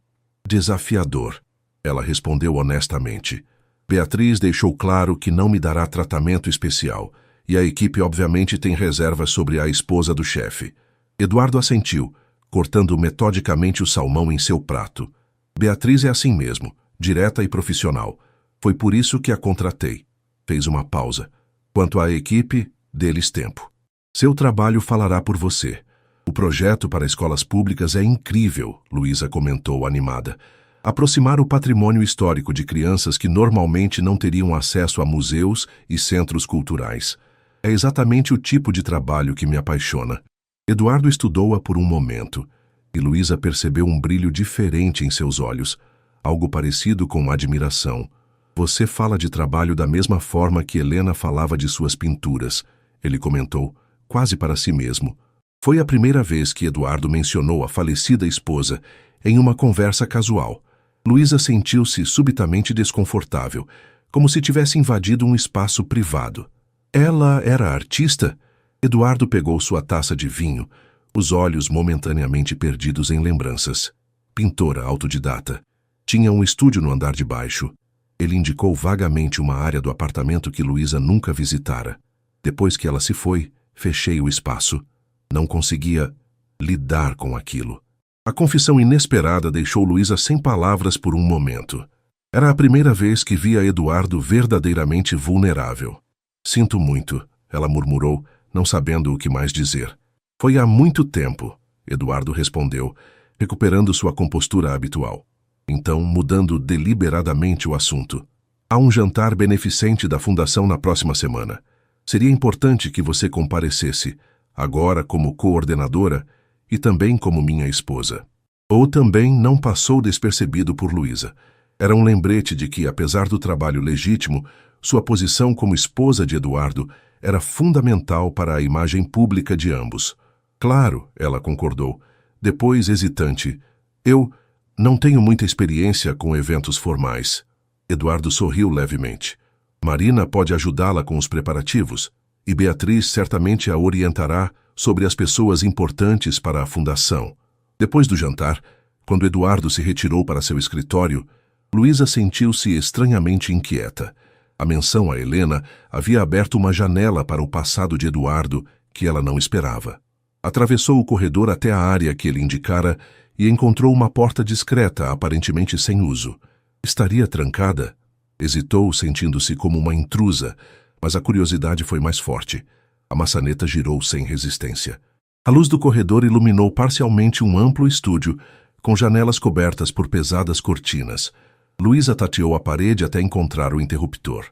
Desafiador, ela respondeu honestamente. Beatriz deixou claro que não me dará tratamento especial, e a equipe obviamente tem reservas sobre a esposa do chefe. Eduardo assentiu, cortando metodicamente o salmão em seu prato. Beatriz é assim mesmo, direta e profissional. Foi por isso que a contratei. Fez uma pausa. Quanto à equipe, dê-lhes tempo. Seu trabalho falará por você. O projeto para escolas públicas é incrível, Luísa comentou animada. Aproximar o patrimônio histórico de crianças que normalmente não teriam acesso a museus e centros culturais. É exatamente o tipo de trabalho que me apaixona. Eduardo estudou-a por um momento, e Luísa percebeu um brilho diferente em seus olhos, algo parecido com admiração. Você fala de trabalho da mesma forma que Helena falava de suas pinturas, ele comentou, quase para si mesmo. Foi a primeira vez que Eduardo mencionou a falecida esposa em uma conversa casual. Luísa sentiu-se subitamente desconfortável, como se tivesse invadido um espaço privado. Ela era artista? Eduardo pegou sua taça de vinho, os olhos momentaneamente perdidos em lembranças. Pintora autodidata. Tinha um estúdio no andar de baixo. Ele indicou vagamente uma área do apartamento que Luísa nunca visitara. Depois que ela se foi, fechei o espaço. Não conseguia lidar com aquilo. A confissão inesperada deixou Luísa sem palavras por um momento. Era a primeira vez que via Eduardo verdadeiramente vulnerável. Sinto muito, ela murmurou, não sabendo o que mais dizer. Foi há muito tempo, Eduardo respondeu, recuperando sua compostura habitual. Então, mudando deliberadamente o assunto. Há um jantar beneficente da Fundação na próxima semana. Seria importante que você comparecesse, agora como coordenadora e também como minha esposa. Ou também não passou despercebido por Luísa. Era um lembrete de que, apesar do trabalho legítimo, sua posição como esposa de Eduardo era fundamental para a imagem pública de ambos. Claro, ela concordou. Depois, hesitante. Eu não tenho muita experiência com eventos formais. Eduardo sorriu levemente. Marina pode ajudá-la com os preparativos, e Beatriz certamente a orientará sobre as pessoas importantes para a fundação. Depois do jantar, quando Eduardo se retirou para seu escritório, Luísa sentiu-se estranhamente inquieta. A menção a Helena havia aberto uma janela para o passado de Eduardo que ela não esperava. Atravessou o corredor até a área que ele indicara e encontrou uma porta discreta, aparentemente sem uso. Estaria trancada? Hesitou, sentindo-se como uma intrusa, mas a curiosidade foi mais forte. A maçaneta girou sem resistência. A luz do corredor iluminou parcialmente um amplo estúdio, com janelas cobertas por pesadas cortinas. Luísa tateou a parede até encontrar o interruptor.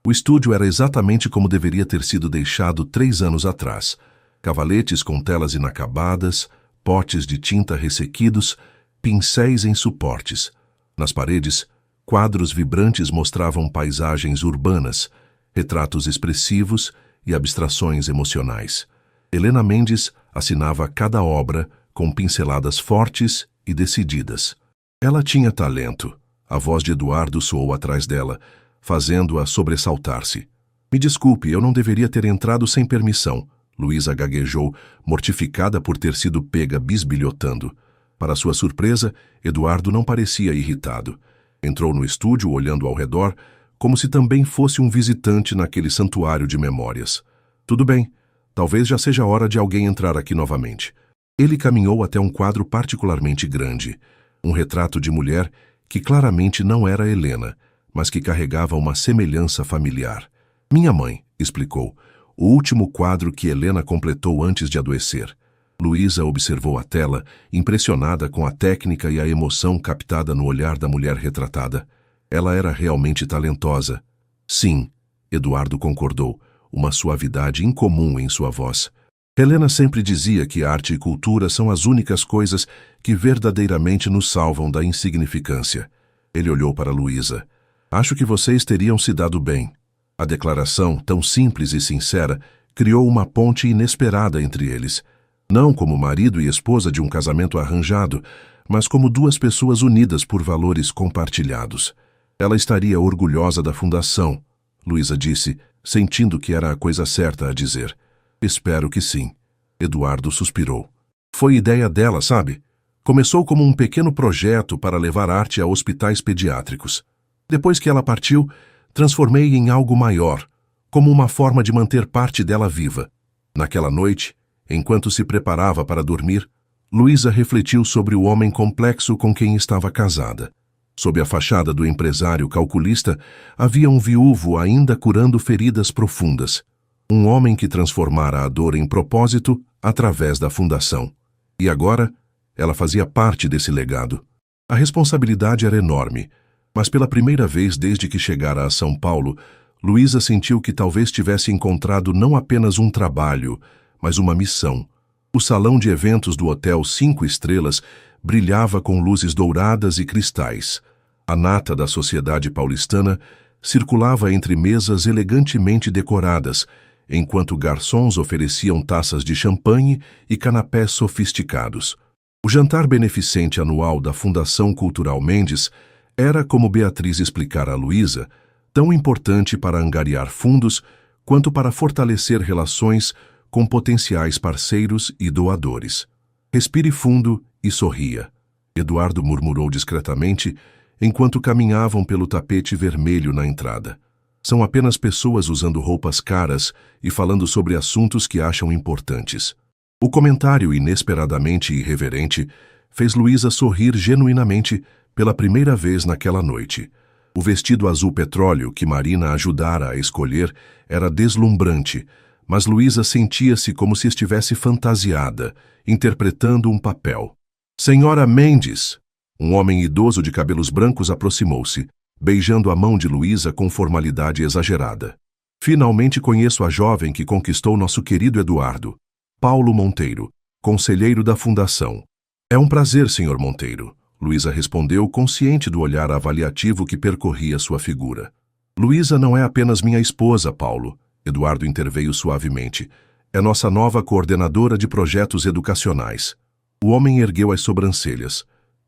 O estúdio era exatamente como deveria ter sido deixado 3 anos atrás. Cavaletes com telas inacabadas, potes de tinta ressequidos, pincéis em suportes. Nas paredes, quadros vibrantes mostravam paisagens urbanas, retratos expressivos e abstrações emocionais. Helena Mendes assinava cada obra com pinceladas fortes e decididas. Ela tinha talento. A voz de Eduardo soou atrás dela, fazendo-a sobressaltar-se. Me desculpe, eu não deveria ter entrado sem permissão. Luísa gaguejou, mortificada por ter sido pega bisbilhotando. Para sua surpresa, Eduardo não parecia irritado. Entrou no estúdio, olhando ao redor, como se também fosse um visitante naquele santuário de memórias. Tudo bem, talvez já seja hora de alguém entrar aqui novamente. Ele caminhou até um quadro particularmente grande, um retrato de mulher que claramente não era Helena, mas que carregava uma semelhança familiar. Minha mãe, explicou, o último quadro que Helena completou antes de adoecer. Luísa observou a tela, impressionada com a técnica e a emoção captada no olhar da mulher retratada. Ela era realmente talentosa. Sim, Eduardo concordou, uma suavidade incomum em sua voz. Helena sempre dizia que arte e cultura são as únicas coisas que verdadeiramente nos salvam da insignificância. Ele olhou para Luísa. Acho que vocês teriam se dado bem. A declaração, tão simples e sincera, criou uma ponte inesperada entre eles. Não como marido e esposa de um casamento arranjado, mas como 2 pessoas unidas por valores compartilhados. Ela estaria orgulhosa da fundação, Luísa disse, sentindo que era a coisa certa a dizer. Espero que sim. Eduardo suspirou. Foi ideia dela, sabe? Começou como um pequeno projeto para levar arte a hospitais pediátricos. Depois que ela partiu, transformei em algo maior, como uma forma de manter parte dela viva. Naquela noite, enquanto se preparava para dormir, Luísa refletiu sobre o homem complexo com quem estava casada. Sob a fachada do empresário calculista, havia um viúvo ainda curando feridas profundas. Um homem que transformara a dor em propósito através da fundação. E agora, ela fazia parte desse legado. A responsabilidade era enorme, mas pela primeira vez desde que chegara a São Paulo, Luísa sentiu que talvez tivesse encontrado não apenas um trabalho, mas uma missão. O salão de eventos do Hotel 5 Estrelas brilhava com luzes douradas e cristais. A nata da sociedade paulistana circulava entre mesas elegantemente decoradas, enquanto garçons ofereciam taças de champanhe e canapés sofisticados. O jantar beneficente anual da Fundação Cultural Mendes era, como Beatriz explicara a Luísa, tão importante para angariar fundos quanto para fortalecer relações com potenciais parceiros e doadores. Respire fundo e sorria. Eduardo murmurou discretamente enquanto caminhavam pelo tapete vermelho na entrada. São apenas pessoas usando roupas caras e falando sobre assuntos que acham importantes. O comentário inesperadamente irreverente fez Luísa sorrir genuinamente pela primeira vez naquela noite. O vestido azul petróleo que Marina ajudara a escolher era deslumbrante, mas Luísa sentia-se como se estivesse fantasiada, interpretando um papel. Senhora Mendes! Um homem idoso de cabelos brancos aproximou-se, beijando a mão de Luísa com formalidade exagerada. Finalmente conheço a jovem que conquistou nosso querido Eduardo. Paulo Monteiro, conselheiro da Fundação. É um prazer, Sr. Monteiro, Luísa respondeu, consciente do olhar avaliativo que percorria sua figura. Luísa não é apenas minha esposa, Paulo, Eduardo interveio suavemente. É nossa nova coordenadora de projetos educacionais. O homem ergueu as sobrancelhas.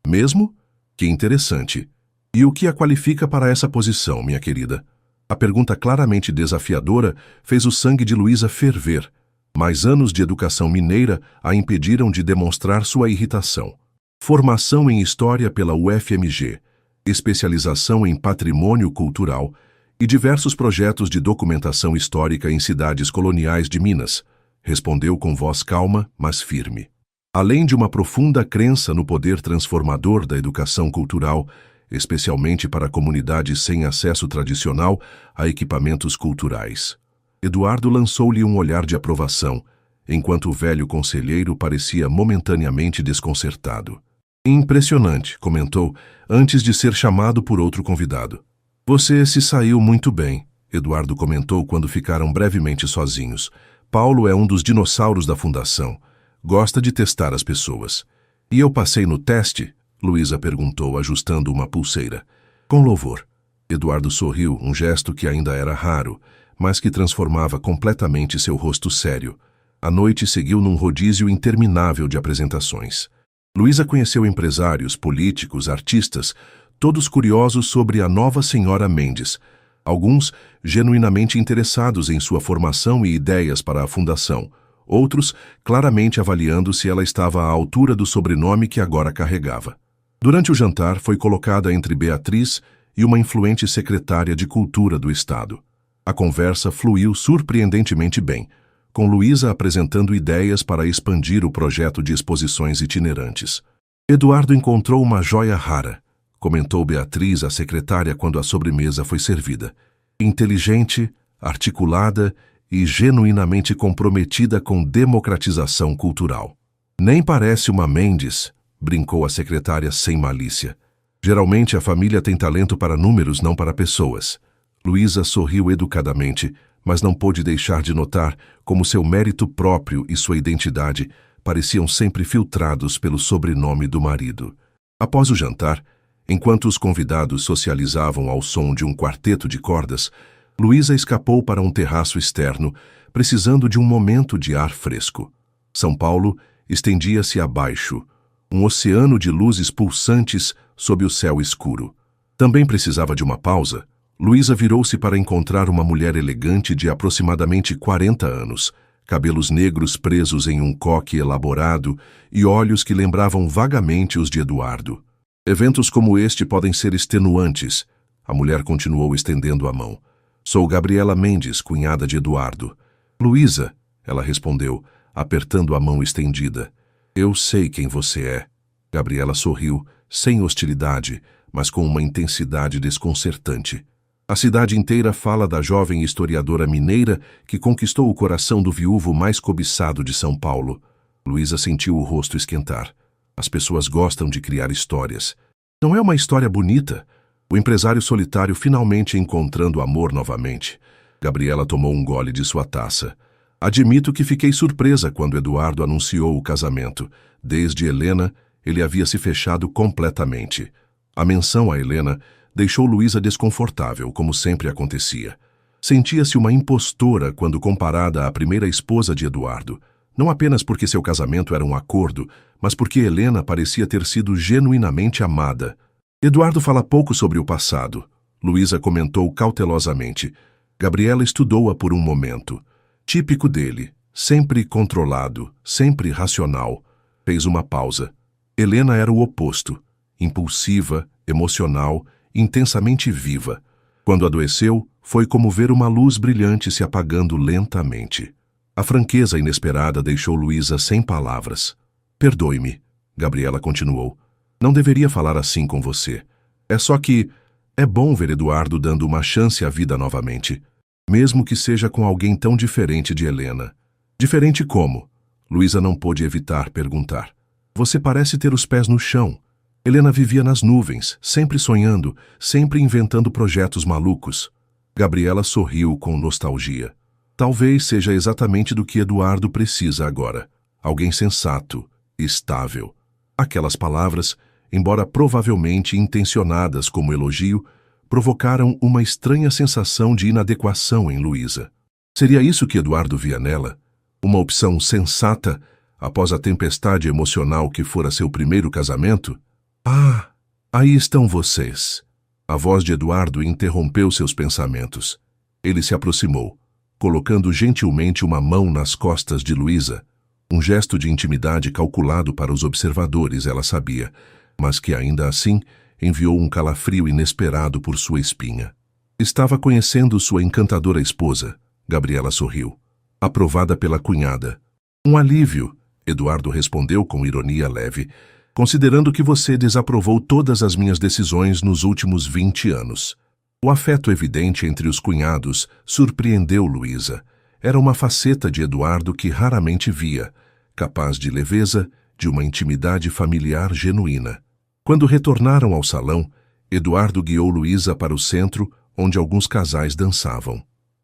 Mesmo? Que interessante. E o que a qualifica para essa posição, minha querida? A pergunta claramente desafiadora fez o sangue de Luísa ferver, mas anos de educação mineira a impediram de demonstrar sua irritação. Formação em História pela UFMG, especialização em Patrimônio Cultural e diversos projetos de documentação histórica em cidades coloniais de Minas, respondeu com voz calma, mas firme. Além de uma profunda crença no poder transformador da educação cultural, especialmente para comunidades sem acesso tradicional a equipamentos culturais. Eduardo lançou-lhe um olhar de aprovação, enquanto o velho conselheiro parecia momentaneamente desconcertado. Impressionante, comentou, antes de ser chamado por outro convidado. Você se saiu muito bem, Eduardo comentou quando ficaram brevemente sozinhos. Paulo é um dos dinossauros da Fundação. Gosta de testar as pessoas. E eu passei no teste? Luísa perguntou, ajustando uma pulseira. Com louvor. Eduardo sorriu, um gesto que ainda era raro, mas que transformava completamente seu rosto sério. A noite seguiu num rodízio interminável de apresentações. Luísa conheceu empresários, políticos, artistas, todos curiosos sobre a nova senhora Mendes, alguns genuinamente interessados em sua formação e ideias para a fundação, outros claramente avaliando se ela estava à altura do sobrenome que agora carregava. Durante o jantar, foi colocada entre Beatriz e uma influente secretária de Cultura do Estado. A conversa fluiu surpreendentemente bem, com Luísa apresentando ideias para expandir o projeto de exposições itinerantes. Eduardo encontrou uma joia rara, comentou Beatriz, a secretária, quando a sobremesa foi servida. Inteligente, articulada e genuinamente comprometida com democratização cultural. Nem parece uma Mendes, brincou a secretária sem malícia. Geralmente a família tem talento para números, não para pessoas. Luísa sorriu educadamente, mas não pôde deixar de notar como seu mérito próprio e sua identidade pareciam sempre filtrados pelo sobrenome do marido. Após o jantar, enquanto os convidados socializavam ao som de um quarteto de cordas, Luísa escapou para um terraço externo, precisando de um momento de ar fresco. São Paulo estendia-se abaixo, um oceano de luzes pulsantes sob o céu escuro. Também precisava de uma pausa. Luísa virou-se para encontrar uma mulher elegante de aproximadamente 40 anos, cabelos negros presos em um coque elaborado e olhos que lembravam vagamente os de Eduardo. Eventos como este podem ser extenuantes, a mulher continuou estendendo a mão. Sou Gabriela Mendes, cunhada de Eduardo. Luísa, ela respondeu, apertando a mão estendida. Eu sei quem você é. Gabriela sorriu, sem hostilidade, mas com uma intensidade desconcertante. A cidade inteira fala da jovem historiadora mineira que conquistou o coração do viúvo mais cobiçado de São Paulo. Luísa sentiu o rosto esquentar. As pessoas gostam de criar histórias. Não é uma história bonita? O empresário solitário finalmente encontrando amor novamente. Gabriela tomou um gole de sua taça. Admito que fiquei surpresa quando Eduardo anunciou o casamento. Desde Helena, ele havia se fechado completamente. A menção a Helena deixou Luísa desconfortável, como sempre acontecia. Sentia-se uma impostora quando comparada à primeira esposa de Eduardo, não apenas porque seu casamento era um acordo, mas porque Helena parecia ter sido genuinamente amada. Eduardo fala pouco sobre o passado, Luísa comentou cautelosamente. Gabriela estudou-a por um momento. Típico dele, sempre controlado, sempre racional. Fez uma pausa. Helena era o oposto, impulsiva, emocional, intensamente viva. Quando adoeceu, foi como ver uma luz brilhante se apagando lentamente. A franqueza inesperada deixou Luísa sem palavras. Perdoe-me, Gabriela continuou. Não deveria falar assim com você. É só que é bom ver Eduardo dando uma chance à vida novamente. Mesmo que seja com alguém tão diferente de Helena. Diferente como? Luísa não pôde evitar perguntar. Você parece ter os pés no chão. Helena vivia nas nuvens, sempre sonhando, sempre inventando projetos malucos. Gabriela sorriu com nostalgia. Talvez seja exatamente do que Eduardo precisa agora. Alguém sensato, estável. Aquelas palavras, embora provavelmente intencionadas como elogio, provocaram uma estranha sensação de inadequação em Luísa. Seria isso que Eduardo via nela? Uma opção sensata após a tempestade emocional que fora seu primeiro casamento? Ah, aí estão vocês. A voz de Eduardo interrompeu seus pensamentos. Ele se aproximou, colocando gentilmente uma mão nas costas de Luísa. Um gesto de intimidade calculado para os observadores, ela sabia, mas que ainda assim enviou um calafrio inesperado por sua espinha. Estava conhecendo sua encantadora esposa. Gabriela sorriu. Aprovada pela cunhada. Um alívio, Eduardo respondeu com ironia leve, considerando que você desaprovou todas as minhas decisões nos últimos 20 anos. O afeto evidente entre os cunhados surpreendeu Luísa. Era uma faceta de Eduardo que raramente via, capaz de leveza, de uma intimidade familiar genuína. Quando retornaram ao salão, Eduardo guiou Luísa para o centro, onde alguns casais dançavam.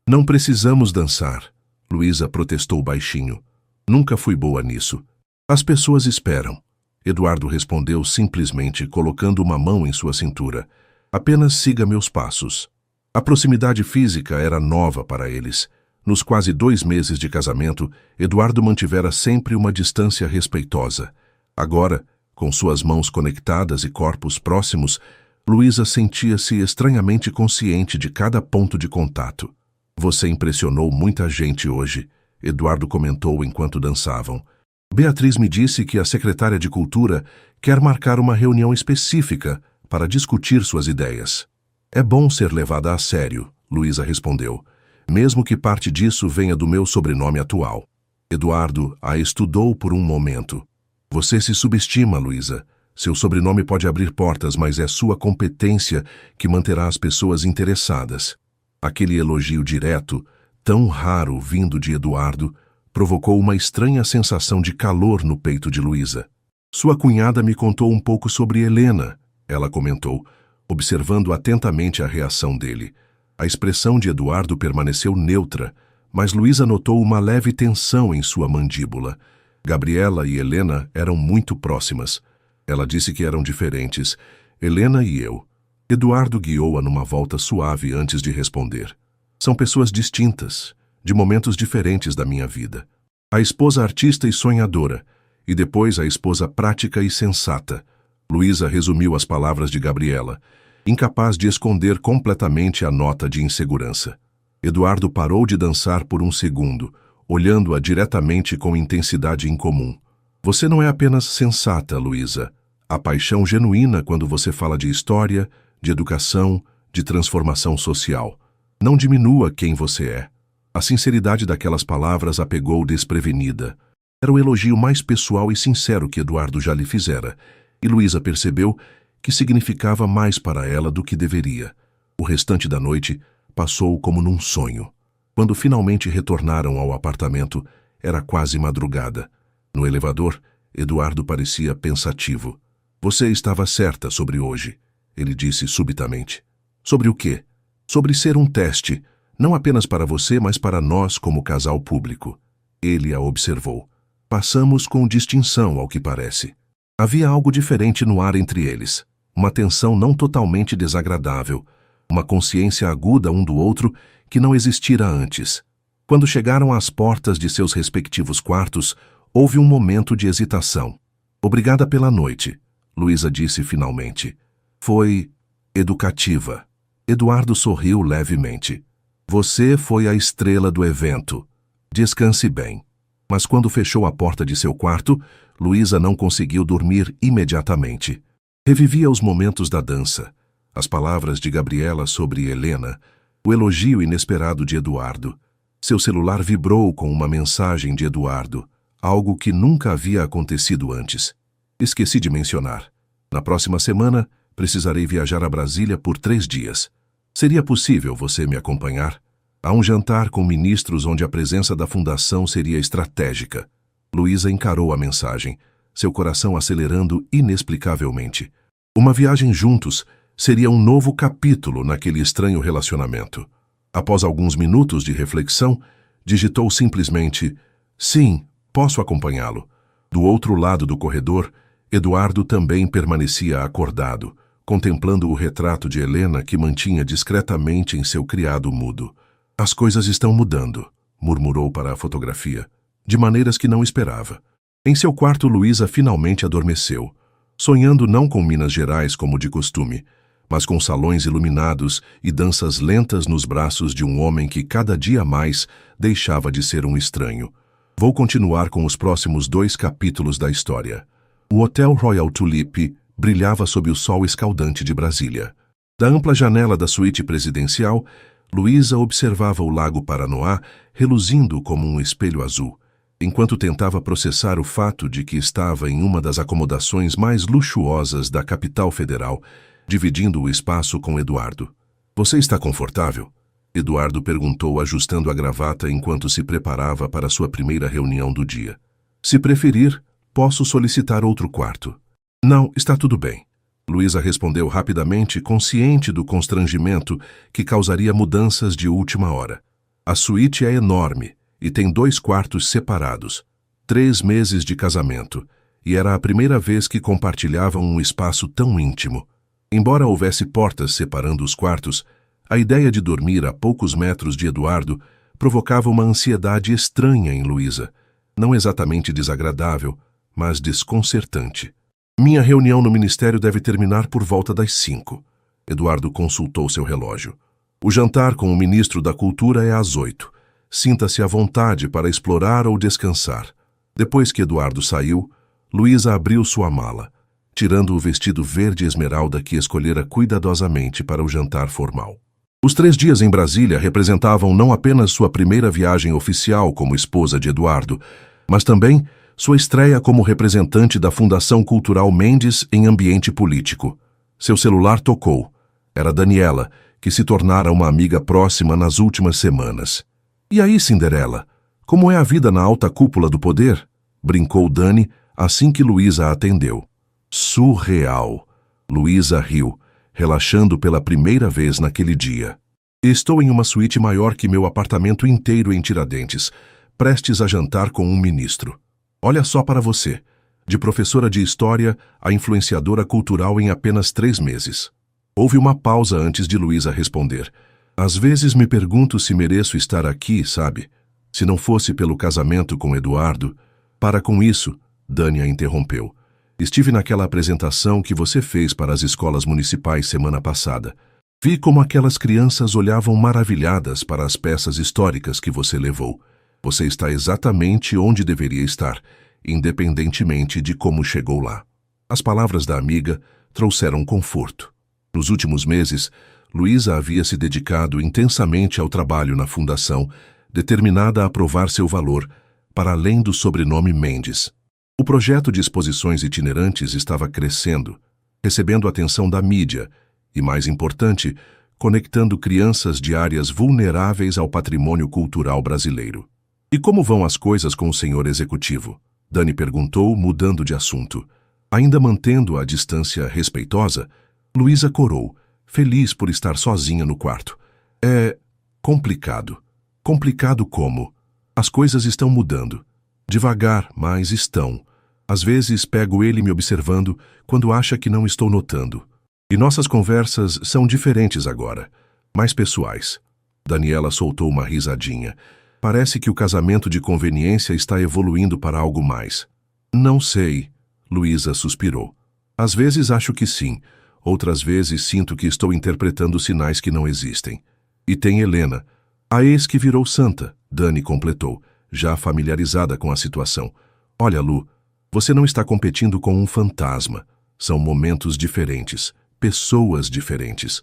Não precisamos dançar, Luísa protestou baixinho. Nunca fui boa nisso. As pessoas esperam. Eduardo respondeu simplesmente, colocando uma mão em sua cintura. Apenas siga meus passos. A proximidade física era nova para eles. Nos quase 2 meses de casamento, Eduardo mantivera sempre uma distância respeitosa. Agora, com suas mãos conectadas e corpos próximos, Luísa sentia-se estranhamente consciente de cada ponto de contato. Você impressionou muita gente hoje, Eduardo comentou enquanto dançavam. Beatriz me disse que a secretária de Cultura quer marcar uma reunião específica para discutir suas ideias. É bom ser levada a sério, Luísa respondeu, mesmo que parte disso venha do meu sobrenome atual. Eduardo a estudou por um momento. Você se subestima, Luísa. Seu sobrenome pode abrir portas, mas é sua competência que manterá as pessoas interessadas. Aquele elogio direto, tão raro vindo de Eduardo, provocou uma estranha sensação de calor no peito de Luísa. Sua cunhada me contou um pouco sobre Helena, ela comentou, observando atentamente a reação dele. A expressão de Eduardo permaneceu neutra, mas Luísa notou uma leve tensão em sua mandíbula. Gabriela e Helena eram muito próximas. Ela disse que eram diferentes, Helena e eu. Eduardo guiou-a numa volta suave antes de responder. São pessoas distintas, de momentos diferentes da minha vida. A esposa artista e sonhadora, e depois a esposa prática e sensata. Luísa resumiu as palavras de Gabriela, incapaz de esconder completamente a nota de insegurança. Eduardo parou de dançar por um segundo, olhando-a diretamente com intensidade incomum. Você não é apenas sensata, Luísa. Há paixão genuína quando você fala de história, de educação, de transformação social. Não diminua quem você é. A sinceridade daquelas palavras a pegou desprevenida. Era o elogio mais pessoal e sincero que Eduardo já lhe fizera, e Luísa percebeu que significava mais para ela do que deveria. O restante da noite passou como num sonho. Quando finalmente retornaram ao apartamento, era quase madrugada. No elevador, Eduardo parecia pensativo. Você estava certa sobre hoje, ele disse subitamente. Sobre o quê? Sobre ser um teste, não apenas para você, mas para nós como casal público. Ele a observou. Passamos com distinção, ao que parece. Havia algo diferente no ar entre eles. Uma tensão não totalmente desagradável. Uma consciência aguda um do outro que não existira antes. Quando chegaram às portas de seus respectivos quartos, houve um momento de hesitação. Obrigada pela noite, Luísa disse finalmente. Foi educativa. Eduardo sorriu levemente. Você foi a estrela do evento. Descanse bem. Mas quando fechou a porta de seu quarto, Luísa não conseguiu dormir imediatamente. Revivia os momentos da dança, as palavras de Gabriela sobre Helena, o elogio inesperado de Eduardo. Seu celular vibrou com uma mensagem de Eduardo, algo que nunca havia acontecido antes. Esqueci de mencionar. Na próxima semana, precisarei viajar a Brasília por 3 dias. Seria possível você me acompanhar? Há um jantar com ministros onde a presença da fundação seria estratégica. Luísa encarou a mensagem, seu coração acelerando inexplicavelmente. Uma viagem juntos seria um novo capítulo naquele estranho relacionamento. Após alguns minutos de reflexão, digitou simplesmente: sim, posso acompanhá-lo. Do outro lado do corredor, Eduardo também permanecia acordado, contemplando o retrato de Helena que mantinha discretamente em seu criado mudo. As coisas estão mudando, murmurou para a fotografia, de maneiras que não esperava. Em seu quarto, Luísa finalmente adormeceu, sonhando não com Minas Gerais como de costume, mas com salões iluminados e danças lentas nos braços de um homem que cada dia mais deixava de ser um estranho. Vou continuar com os próximos 2 capítulos da história. O Hotel Royal Tulip brilhava sob o sol escaldante de Brasília. Da ampla janela da suíte presidencial, Luísa observava o Lago Paranoá reluzindo como um espelho azul, enquanto tentava processar o fato de que estava em uma das acomodações mais luxuosas da capital federal, dividindo o espaço com Eduardo. Você está confortável? Eduardo perguntou, ajustando a gravata enquanto se preparava para sua primeira reunião do dia. Se preferir, posso solicitar outro quarto. Não, está tudo bem. Luísa respondeu rapidamente, consciente do constrangimento que causaria mudanças de última hora. A suíte é enorme e tem 2 quartos separados. 3 meses de casamento, e era a primeira vez que compartilhavam um espaço tão íntimo. Embora houvesse portas separando os quartos, a ideia de dormir a poucos metros de Eduardo provocava uma ansiedade estranha em Luísa, não exatamente desagradável, mas desconcertante. Minha reunião no ministério deve terminar por volta das 5. Eduardo consultou seu relógio. O jantar com o ministro da Cultura é às 8. Sinta-se à vontade para explorar ou descansar. Depois que Eduardo saiu, Luísa abriu sua mala, tirando o vestido verde esmeralda que escolhera cuidadosamente para o jantar formal. Os 3 dias em Brasília representavam não apenas sua primeira viagem oficial como esposa de Eduardo, mas também sua estreia como representante da Fundação Cultural Mendes em ambiente político. Seu celular tocou. Era Daniela, que se tornara uma amiga próxima nas últimas semanas. E aí, Cinderela? Como é a vida na alta cúpula do poder? Brincou Dani assim que Luísa atendeu. Surreal. Luísa riu, relaxando pela primeira vez naquele dia. Estou em uma suíte maior que meu apartamento inteiro em Tiradentes, prestes a jantar com um ministro. Olha só para você, de professora de história a influenciadora cultural em apenas 3 meses. Houve uma pausa antes de Luísa responder. Às vezes me pergunto se mereço estar aqui, sabe? Se não fosse pelo casamento com Eduardo. Para com isso, Dani a interrompeu. Estive naquela apresentação que você fez para as escolas municipais semana passada. Vi como aquelas crianças olhavam maravilhadas para as peças históricas que você levou. Você está exatamente onde deveria estar, independentemente de como chegou lá. As palavras da amiga trouxeram conforto. Nos últimos meses, Luísa havia se dedicado intensamente ao trabalho na fundação, determinada a provar seu valor, para além do sobrenome Mendes. O projeto de exposições itinerantes estava crescendo, recebendo atenção da mídia e, mais importante, conectando crianças de áreas vulneráveis ao patrimônio cultural brasileiro. E como vão as coisas com o senhor executivo? Dani perguntou, mudando de assunto. Ainda mantendo a distância respeitosa, Luísa corou, feliz por estar sozinha no quarto. É complicado. Complicado como? As coisas estão mudando. Devagar, mas estão. Às vezes pego ele me observando quando acha que não estou notando. E nossas conversas são diferentes agora, mais pessoais. Daniela soltou uma risadinha. Parece que o casamento de conveniência está evoluindo para algo mais. Não sei, Luísa suspirou. Às vezes acho que sim, outras vezes sinto que estou interpretando sinais que não existem. E tem Helena, a ex que virou santa, Dani completou, já familiarizada com a situação. Olha, Lu, você não está competindo com um fantasma. São momentos diferentes, pessoas diferentes.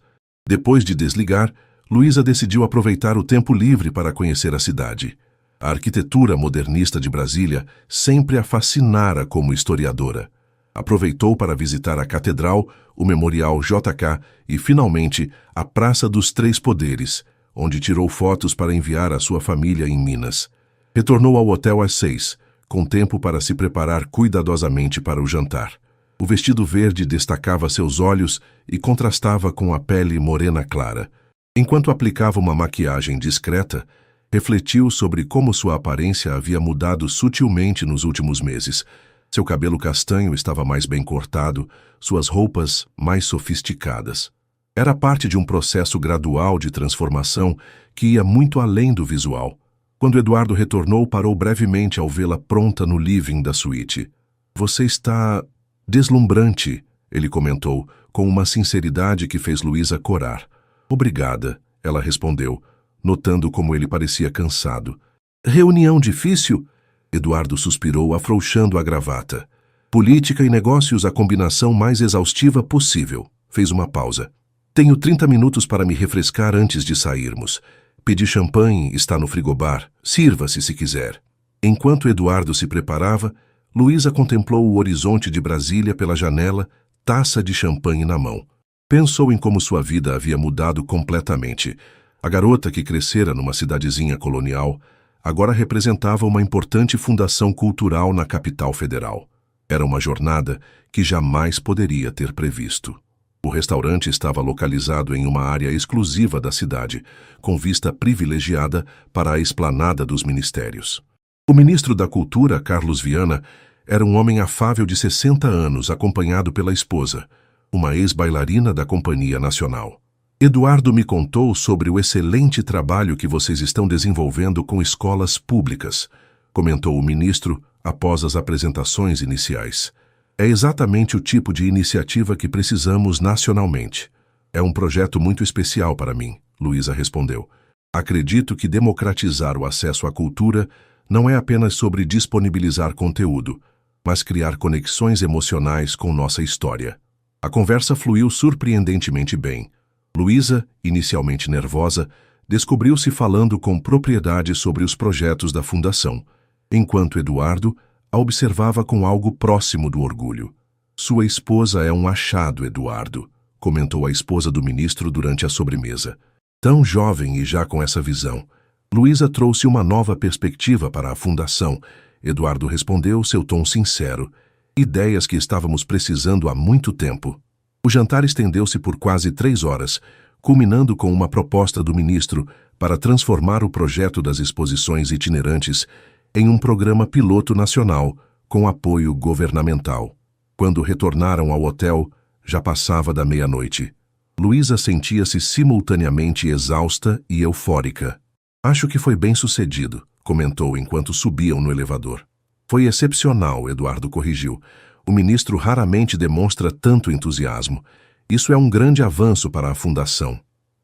Depois de desligar, Luísa decidiu aproveitar o tempo livre para conhecer a cidade. A arquitetura modernista de Brasília sempre a fascinara como historiadora. Aproveitou para visitar a Catedral, o Memorial JK e, finalmente, a Praça dos Três Poderes, onde tirou fotos para enviar à sua família em Minas. Retornou ao hotel às 6, com tempo para se preparar cuidadosamente para o jantar. O vestido verde destacava seus olhos e contrastava com a pele morena clara. Enquanto aplicava uma maquiagem discreta, refletiu sobre como sua aparência havia mudado sutilmente nos últimos meses. Seu cabelo castanho estava mais bem cortado, suas roupas mais sofisticadas. Era parte de um processo gradual de transformação que ia muito além do visual. Quando Eduardo retornou, parou brevemente ao vê-la pronta no living da suíte. "Você está deslumbrante", ele comentou, com uma sinceridade que fez Luísa corar. "Obrigada", ela respondeu, notando como ele parecia cansado. "Reunião difícil?" Eduardo suspirou, afrouxando a gravata. "Política e negócios, a combinação mais exaustiva possível." Fez uma pausa. "Tenho 30 minutos para me refrescar antes de sairmos. Pedi champanhe, está no frigobar. Sirva-se se quiser." Enquanto Eduardo se preparava, Luísa contemplou o horizonte de Brasília pela janela, taça de champanhe na mão. Pensou em como sua vida havia mudado completamente. A garota que crescera numa cidadezinha colonial agora representava uma importante fundação cultural na capital federal. Era uma jornada que jamais poderia ter previsto. O restaurante estava localizado em uma área exclusiva da cidade, com vista privilegiada para a esplanada dos ministérios. O ministro da Cultura, Carlos Viana, era um homem afável de 60 anos, acompanhado pela esposa, uma ex-bailarina da Companhia Nacional. "Eduardo me contou sobre o excelente trabalho que vocês estão desenvolvendo com escolas públicas", comentou o ministro após as apresentações iniciais. "É exatamente o tipo de iniciativa que precisamos nacionalmente." "É um projeto muito especial para mim", Luísa respondeu. "Acredito que democratizar o acesso à cultura não é apenas sobre disponibilizar conteúdo, mas criar conexões emocionais com nossa história." A conversa fluiu surpreendentemente bem. Luísa, inicialmente nervosa, descobriu-se falando com propriedade sobre os projetos da fundação, enquanto Eduardo a observava com algo próximo do orgulho. "Sua esposa é um achado, Eduardo", comentou a esposa do ministro durante a sobremesa. "Tão jovem e já com essa visão." Luísa trouxe uma nova perspectiva para a fundação. Eduardo respondeu, seu tom sincero. "Ideias que estávamos precisando há muito tempo." O jantar estendeu-se por quase 3 horas, culminando com uma proposta do ministro para transformar o projeto das exposições itinerantes em um programa piloto nacional com apoio governamental. Quando retornaram ao hotel, já passava da meia-noite. Luísa sentia-se simultaneamente exausta e eufórica. "Acho que foi bem sucedido", comentou enquanto subiam no elevador. "Foi excepcional", Eduardo corrigiu. "O ministro raramente demonstra tanto entusiasmo. Isso é um grande avanço para a fundação."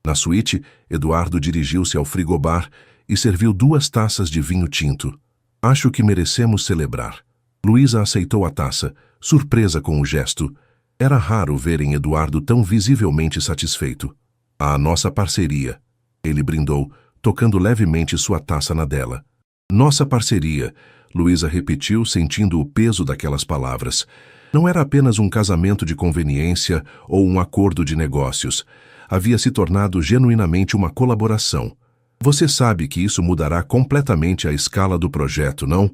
Na suíte, Eduardo dirigiu-se ao frigobar e serviu 2 taças de vinho tinto. "Acho que merecemos celebrar." Luísa aceitou a taça, surpresa com o gesto. Era raro ver em Eduardo tão visivelmente satisfeito. "A nossa parceria." Ele brindou, tocando levemente sua taça na dela. "Nossa parceria", Luísa repetiu, sentindo o peso daquelas palavras. Não era apenas um casamento de conveniência ou um acordo de negócios. Havia se tornado genuinamente uma colaboração. "Você sabe que isso mudará completamente a escala do projeto, não?"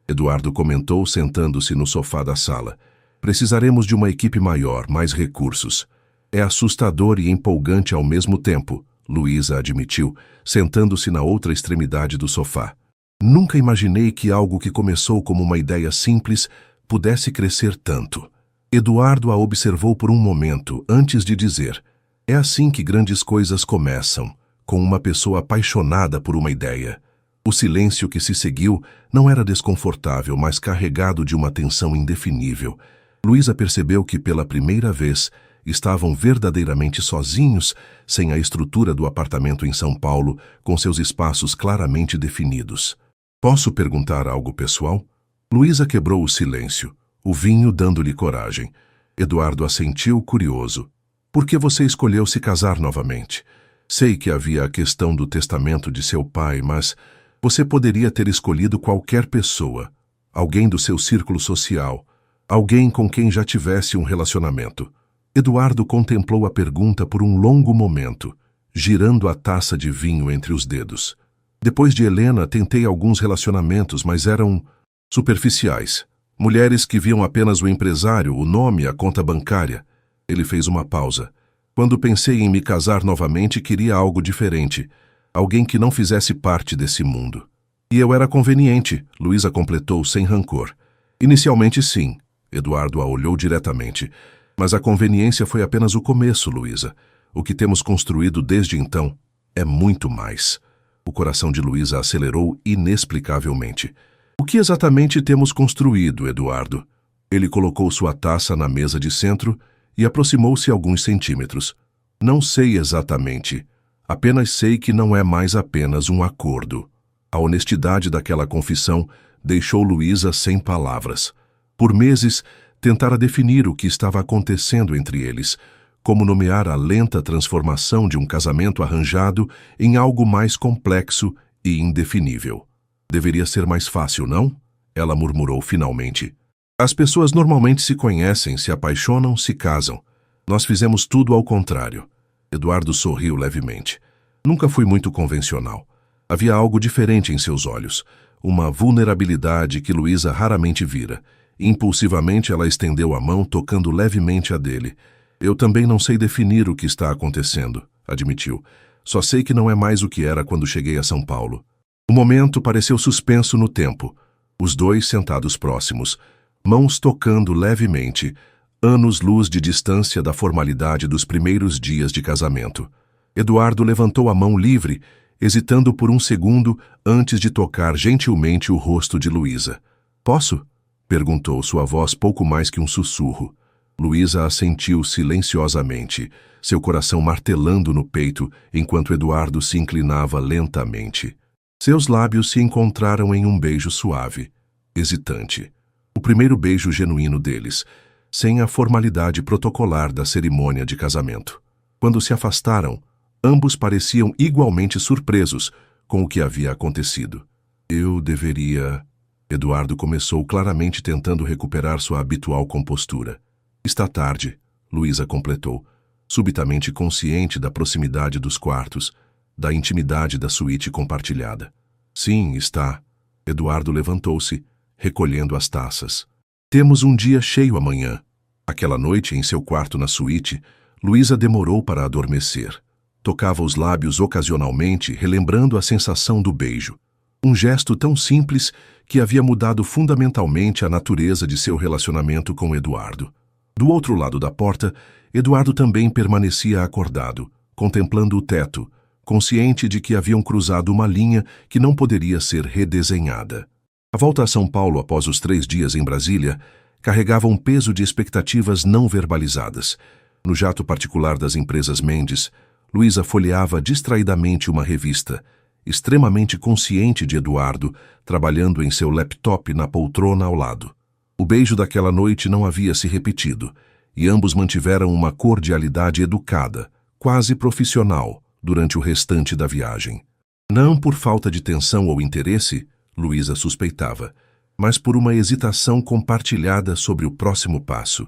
Eduardo comentou, sentando-se no sofá da sala. "Precisaremos de uma equipe maior, mais recursos." "É assustador e empolgante ao mesmo tempo", Luísa admitiu, sentando-se na outra extremidade do sofá. "Nunca imaginei que algo que começou como uma ideia simples pudesse crescer tanto." Eduardo a observou por um momento, antes de dizer: "É assim que grandes coisas começam, com uma pessoa apaixonada por uma ideia." O silêncio que se seguiu não era desconfortável, mas carregado de uma tensão indefinível. Luísa percebeu que, pela primeira vez, estavam verdadeiramente sozinhos, sem a estrutura do apartamento em São Paulo, com seus espaços claramente definidos. "Posso perguntar algo pessoal?" Luísa quebrou o silêncio, o vinho dando-lhe coragem. Eduardo assentiu, curioso. "Por que você escolheu se casar novamente? Sei que havia a questão do testamento de seu pai, mas você poderia ter escolhido qualquer pessoa, alguém do seu círculo social. Alguém com quem já tivesse um relacionamento. Eduardo contemplou a pergunta por um longo momento, girando a taça de vinho entre os dedos. Depois de Helena, tentei alguns relacionamentos, mas eram superficiais. Mulheres que viam apenas o empresário, o nome, a conta bancária. Ele fez uma pausa. Quando pensei em me casar novamente, queria algo diferente. Alguém que não fizesse parte desse mundo. E eu era conveniente, Luísa completou sem rancor. Inicialmente, sim. Eduardo a olhou diretamente. Mas a conveniência foi apenas o começo, Luísa. O que temos construído desde então é muito mais. O coração de Luísa acelerou inexplicavelmente. O que exatamente temos construído, Eduardo? Ele colocou sua taça na mesa de centro e aproximou-se alguns centímetros. Não sei exatamente. Apenas sei que não é mais apenas um acordo. A honestidade daquela confissão deixou Luísa sem palavras. Por meses, tentara definir o que estava acontecendo entre eles, como nomear a lenta transformação de um casamento arranjado em algo mais complexo e indefinível. Deveria ser mais fácil, não? Ela murmurou finalmente. As pessoas normalmente se conhecem, se apaixonam, se casam. Nós fizemos tudo ao contrário. Eduardo sorriu levemente. Nunca fui muito convencional. Havia algo diferente em seus olhos, uma vulnerabilidade que Luísa raramente vira. Impulsivamente ela estendeu a mão, tocando levemente a dele. Eu também não sei definir o que está acontecendo, admitiu. Só sei que não é mais o que era quando cheguei a São Paulo. O momento pareceu suspenso no tempo. Os dois sentados próximos, mãos tocando levemente, anos-luz de distância da formalidade dos primeiros dias de casamento. Eduardo levantou a mão livre, hesitando por um segundo antes de tocar gentilmente o rosto de Luísa. Posso? Perguntou, sua voz pouco mais que um sussurro. Luísa assentiu silenciosamente, seu coração martelando no peito, enquanto Eduardo se inclinava lentamente. Seus lábios se encontraram em um beijo suave, hesitante. O primeiro beijo genuíno deles, sem a formalidade protocolar da cerimônia de casamento. Quando se afastaram, ambos pareciam igualmente surpresos com o que havia acontecido. Eu deveria... Eduardo começou claramente tentando recuperar sua habitual compostura. Está tarde, Luísa completou, subitamente consciente da proximidade dos quartos, da intimidade da suíte compartilhada. Sim, está. Eduardo levantou-se, recolhendo as taças. Temos um dia cheio amanhã. Aquela noite, em seu quarto na suíte, Luísa demorou para adormecer. Tocava os lábios ocasionalmente, relembrando a sensação do beijo. Um gesto tão simples que havia mudado fundamentalmente a natureza de seu relacionamento com Eduardo. Do outro lado da porta, Eduardo também permanecia acordado, contemplando o teto, consciente de que haviam cruzado uma linha que não poderia ser redesenhada. A volta a São Paulo após os 3 dias em Brasília carregava um peso de expectativas não verbalizadas. No jato particular das empresas Mendes, Luísa folheava distraidamente uma revista, extremamente consciente de Eduardo, trabalhando em seu laptop na poltrona ao lado. O beijo daquela noite não havia se repetido, e ambos mantiveram uma cordialidade educada, quase profissional, durante o restante da viagem. Não por falta de tensão ou interesse, Luísa suspeitava, mas por uma hesitação compartilhada sobre o próximo passo.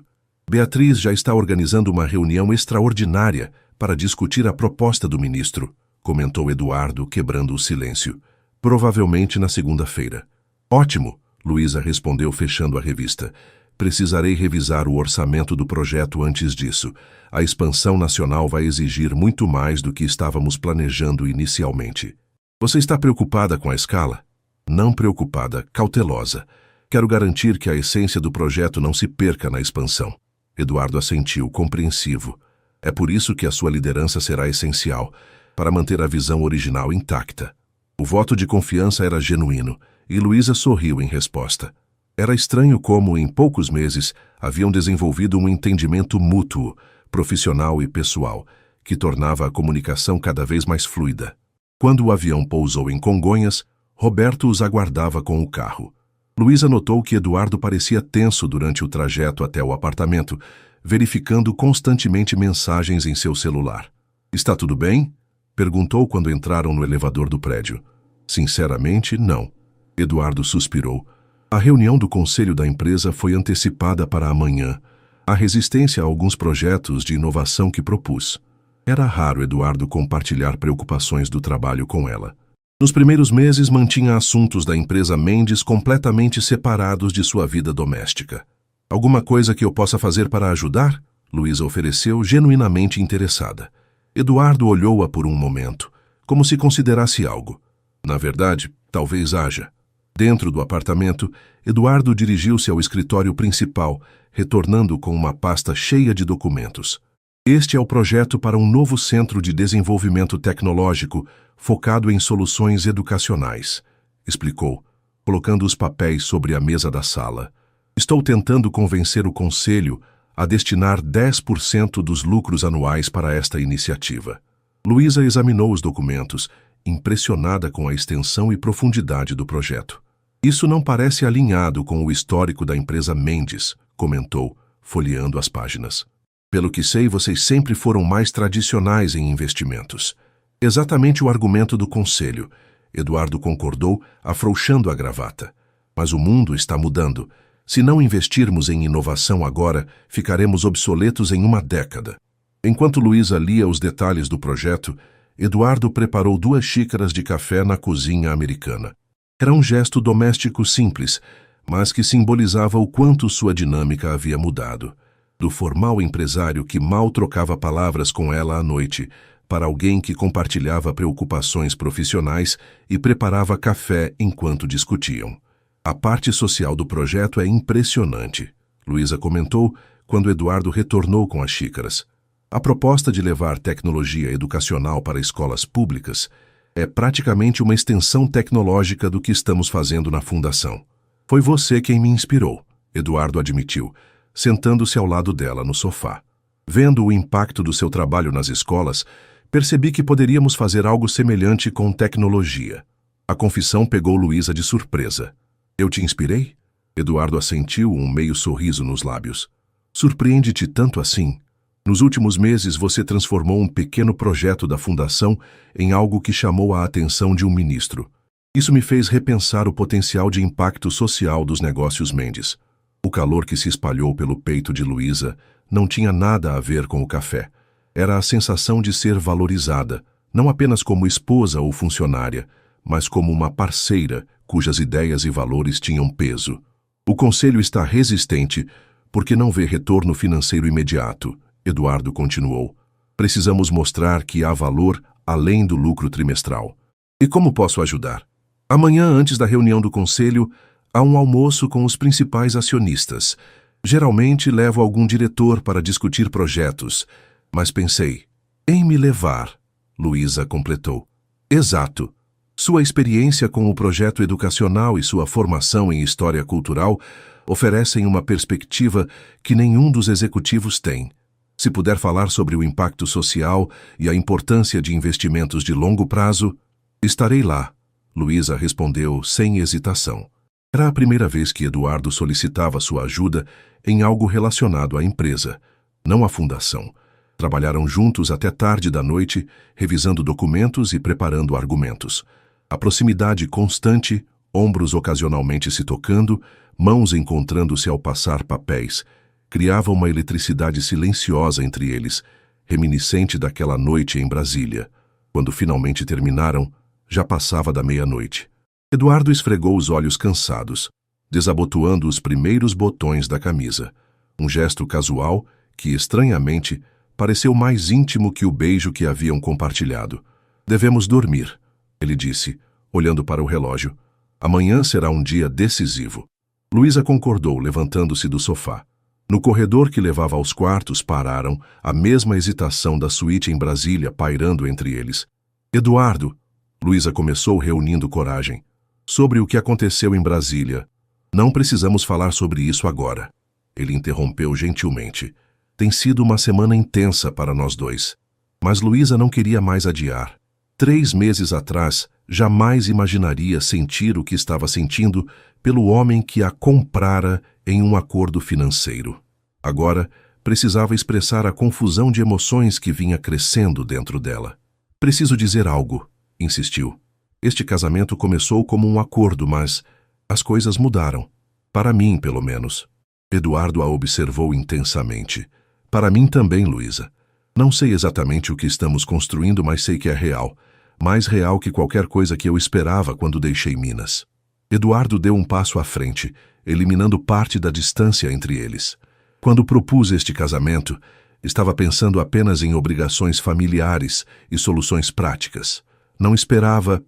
Beatriz já está organizando uma reunião extraordinária para discutir a proposta do ministro, comentou Eduardo, quebrando o silêncio. Provavelmente na segunda-feira. Ótimo, Luísa respondeu fechando a revista. Precisarei revisar o orçamento do projeto antes disso. A expansão nacional vai exigir muito mais do que estávamos planejando inicialmente. Você está preocupada com a escala? Não preocupada, cautelosa. Quero garantir que a essência do projeto não se perca na expansão. Eduardo assentiu, compreensivo. É por isso que a sua liderança será essencial, para manter a visão original intacta. O voto de confiança era genuíno, e Luísa sorriu em resposta. Era estranho como, em poucos meses, haviam desenvolvido um entendimento mútuo, profissional e pessoal, que tornava a comunicação cada vez mais fluida. Quando o avião pousou em Congonhas, Roberto os aguardava com o carro. Luísa notou que Eduardo parecia tenso durante o trajeto até o apartamento, verificando constantemente mensagens em seu celular. Está tudo bem? Perguntou quando entraram no elevador do prédio. Sinceramente, não. Eduardo suspirou. A reunião do conselho da empresa foi antecipada para amanhã. A resistência a alguns projetos de inovação que propus. Era raro Eduardo compartilhar preocupações do trabalho com ela. Nos primeiros meses, mantinha assuntos da empresa Mendes completamente separados de sua vida doméstica. Alguma coisa que eu possa fazer para ajudar? Luísa ofereceu, genuinamente interessada. Eduardo olhou-a por um momento, como se considerasse algo. Na verdade, talvez haja. Dentro do apartamento, Eduardo dirigiu-se ao escritório principal, retornando com uma pasta cheia de documentos. Este é o projeto para um novo centro de desenvolvimento tecnológico focado em soluções educacionais, explicou, colocando os papéis sobre a mesa da sala. Estou tentando convencer o conselho a destinar 10% dos lucros anuais para esta iniciativa. Luísa examinou os documentos, impressionada com a extensão e profundidade do projeto. Isso não parece alinhado com o histórico da empresa Mendes, comentou, folheando as páginas. Pelo que sei, vocês sempre foram mais tradicionais em investimentos. Exatamente o argumento do conselho. Eduardo concordou, afrouxando a gravata. Mas o mundo está mudando. Se não investirmos em inovação agora, ficaremos obsoletos em uma década. Enquanto Luísa lia os detalhes do projeto, Eduardo preparou 2 xícaras de café na cozinha americana. Era um gesto doméstico simples, mas que simbolizava o quanto sua dinâmica havia mudado. Do formal empresário que mal trocava palavras com ela à noite, para alguém que compartilhava preocupações profissionais e preparava café enquanto discutiam. A parte social do projeto é impressionante, Luísa comentou quando Eduardo retornou com as xícaras. A proposta de levar tecnologia educacional para escolas públicas é praticamente uma extensão tecnológica do que estamos fazendo na Fundação. Foi você quem me inspirou, Eduardo admitiu, sentando-se ao lado dela no sofá. Vendo o impacto do seu trabalho nas escolas, percebi que poderíamos fazer algo semelhante com tecnologia. A confissão pegou Luísa de surpresa. Eu te inspirei? Eduardo assentiu, um meio sorriso nos lábios. Surpreende-te tanto assim? Nos últimos meses você transformou um pequeno projeto da Fundação em algo que chamou a atenção de um ministro. Isso me fez repensar o potencial de impacto social dos negócios Mendes. O calor que se espalhou pelo peito de Luísa não tinha nada a ver com o café. Era a sensação de ser valorizada, não apenas como esposa ou funcionária, mas como uma parceira cujas ideias e valores tinham peso. O conselho está resistente porque não vê retorno financeiro imediato, Eduardo continuou. Precisamos mostrar que há valor além do lucro trimestral. E como posso ajudar? Amanhã, antes da reunião do conselho, há um almoço com os principais acionistas. Geralmente levo algum diretor para discutir projetos, mas pensei em me levar, Luísa completou. Exato. Sua experiência com o projeto educacional e sua formação em história cultural oferecem uma perspectiva que nenhum dos executivos tem. Se puder falar sobre o impacto social e a importância de investimentos de longo prazo, estarei lá, Luísa respondeu sem hesitação. Era a primeira vez que Eduardo solicitava sua ajuda em algo relacionado à empresa, não à fundação. Trabalharam juntos até tarde da noite, revisando documentos e preparando argumentos. A proximidade constante, ombros ocasionalmente se tocando, mãos encontrando-se ao passar papéis, criava uma eletricidade silenciosa entre eles, reminiscente daquela noite em Brasília. Quando finalmente terminaram, já passava da meia-noite. Eduardo esfregou os olhos cansados, desabotoando os primeiros botões da camisa. Um gesto casual que, estranhamente, pareceu mais íntimo que o beijo que haviam compartilhado. Devemos dormir, ele disse, olhando para o relógio. Amanhã será um dia decisivo. Luísa concordou, levantando-se do sofá. No corredor que levava aos quartos pararam, a mesma hesitação da suíte em Brasília pairando entre eles. Eduardo, Luísa começou reunindo coragem. Sobre o que aconteceu em Brasília. Não precisamos falar sobre isso agora. Ele interrompeu gentilmente. Tem sido uma semana intensa para nós dois. Mas Luísa não queria mais adiar. 3 meses atrás, jamais imaginaria sentir o que estava sentindo pelo homem que a comprara em um acordo financeiro. Agora, precisava expressar a confusão de emoções que vinha crescendo dentro dela. Preciso dizer algo, insistiu. Este casamento começou como um acordo, mas as coisas mudaram. Para mim, pelo menos. Eduardo a observou intensamente. Para mim também, Luísa. Não sei exatamente o que estamos construindo, mas sei que é real. Mais real que qualquer coisa que eu esperava quando deixei Minas. Eduardo deu um passo à frente, eliminando parte da distância entre eles. Quando propus este casamento, estava pensando apenas em obrigações familiares e soluções práticas. Não esperava...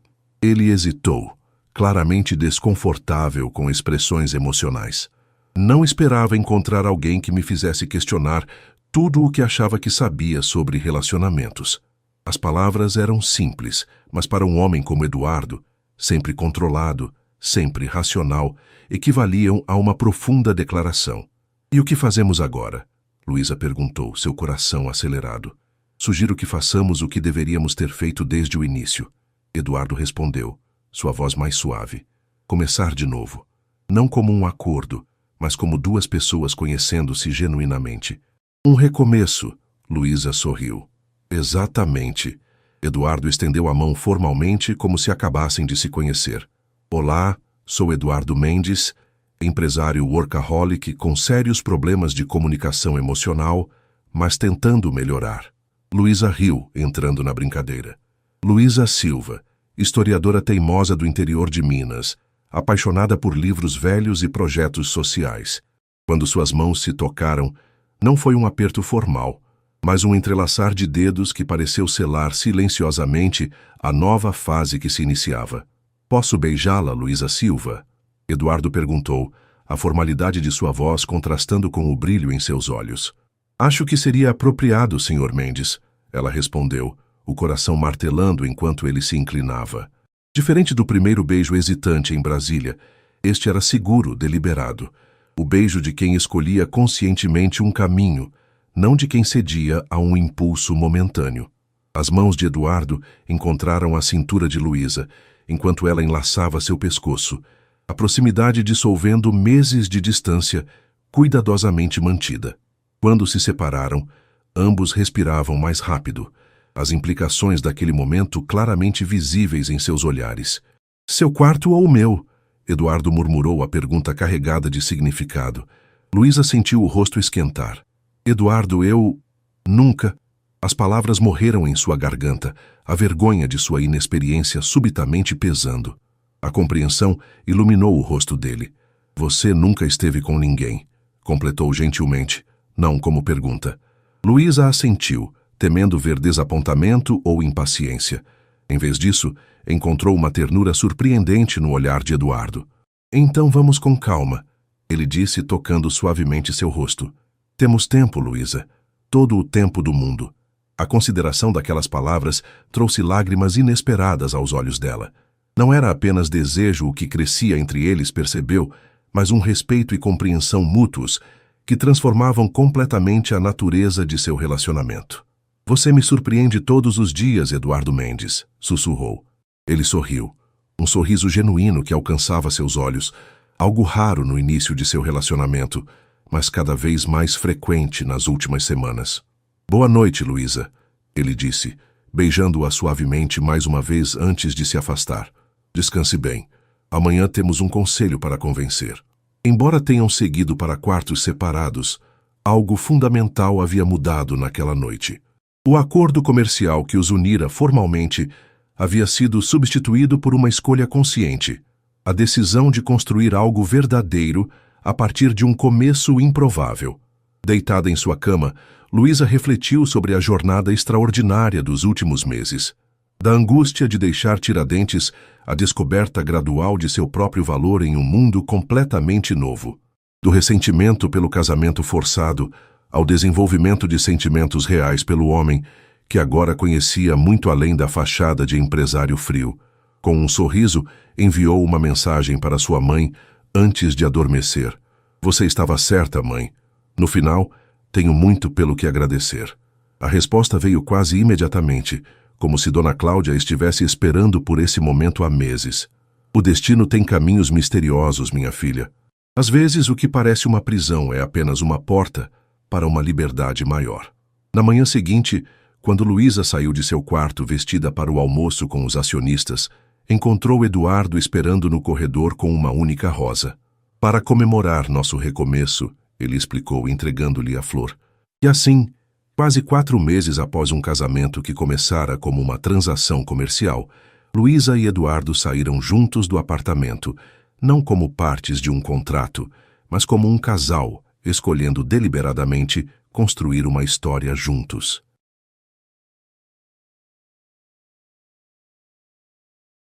Ele hesitou, claramente desconfortável com expressões emocionais. Não esperava encontrar alguém que me fizesse questionar tudo o que achava que sabia sobre relacionamentos. As palavras eram simples, mas para um homem como Eduardo, sempre controlado, sempre racional, equivaliam a uma profunda declaração. E o que fazemos agora? Luísa perguntou, seu coração acelerado. Sugiro que façamos o que deveríamos ter feito desde o início. Eduardo respondeu, sua voz mais suave. Começar de novo. Não como um acordo, mas como duas pessoas conhecendo-se genuinamente. Um recomeço, Luísa sorriu. Exatamente. Eduardo estendeu a mão formalmente como se acabassem de se conhecer. Olá, sou Eduardo Mendes, empresário workaholic com sérios problemas de comunicação emocional, mas tentando melhorar. Luísa riu, entrando na brincadeira. Luísa Silva, historiadora teimosa do interior de Minas, apaixonada por livros velhos e projetos sociais. Quando suas mãos se tocaram, não foi um aperto formal, mas um entrelaçar de dedos que pareceu selar silenciosamente a nova fase que se iniciava. Posso beijá-la, Luísa Silva? Eduardo perguntou, a formalidade de sua voz contrastando com o brilho em seus olhos. Acho que seria apropriado, Sr. Mendes, ela respondeu, o coração martelando enquanto ele se inclinava. Diferente do primeiro beijo hesitante em Brasília, este era seguro, deliberado. O beijo de quem escolhia conscientemente um caminho, não de quem cedia a um impulso momentâneo. As mãos de Eduardo encontraram a cintura de Luísa, enquanto ela enlaçava seu pescoço, a proximidade dissolvendo meses de distância cuidadosamente mantida. Quando se separaram, ambos respiravam mais rápido, as implicações daquele momento claramente visíveis em seus olhares. Seu quarto ou o meu? Eduardo murmurou a pergunta carregada de significado. Luísa sentiu o rosto esquentar. Eduardo, eu... Nunca... As palavras morreram em sua garganta, a vergonha de sua inexperiência subitamente pesando. A compreensão iluminou o rosto dele. Você nunca esteve com ninguém, completou gentilmente, não como pergunta. Luísa assentiu, temendo ver desapontamento ou impaciência. Em vez disso, encontrou uma ternura surpreendente no olhar de Eduardo. Então vamos com calma, ele disse tocando suavemente seu rosto. Temos tempo, Luísa. Todo o tempo do mundo. A consideração daquelas palavras trouxe lágrimas inesperadas aos olhos dela. Não era apenas desejo o que crescia entre eles, percebeu, mas um respeito e compreensão mútuos que transformavam completamente a natureza de seu relacionamento. Você me surpreende todos os dias, Eduardo Mendes, sussurrou. Ele sorriu. Um sorriso genuíno que alcançava seus olhos, algo raro no início de seu relacionamento, mas cada vez mais frequente nas últimas semanas. Boa noite, Luísa, ele disse, beijando-a suavemente mais uma vez antes de se afastar. Descanse bem. Amanhã temos um conselho para convencer. Embora tenham seguido para quartos separados, algo fundamental havia mudado naquela noite. O acordo comercial que os unira formalmente havia sido substituído por uma escolha consciente, a decisão de construir algo verdadeiro a partir de um começo improvável. Deitada em sua cama, Luísa refletiu sobre a jornada extraordinária dos últimos meses. Da angústia de deixar Tiradentes à descoberta gradual de seu próprio valor em um mundo completamente novo. Do ressentimento pelo casamento forçado ao desenvolvimento de sentimentos reais pelo homem, que agora conhecia muito além da fachada de empresário frio. Com um sorriso, enviou uma mensagem para sua mãe antes de adormecer. Você estava certa, mãe. No final, tenho muito pelo que agradecer. A resposta veio quase imediatamente, como se Dona Cláudia estivesse esperando por esse momento há meses. O destino tem caminhos misteriosos, minha filha. Às vezes, o que parece uma prisão é apenas uma porta para uma liberdade maior. Na manhã seguinte, quando Luísa saiu de seu quarto vestida para o almoço com os acionistas, encontrou Eduardo esperando no corredor com uma única rosa. Para comemorar nosso recomeço, ele explicou, entregando-lhe a flor. E assim, quase 4 meses após um casamento que começara como uma transação comercial, Luísa e Eduardo saíram juntos do apartamento, não como partes de um contrato, mas como um casal, escolhendo deliberadamente construir uma história juntos.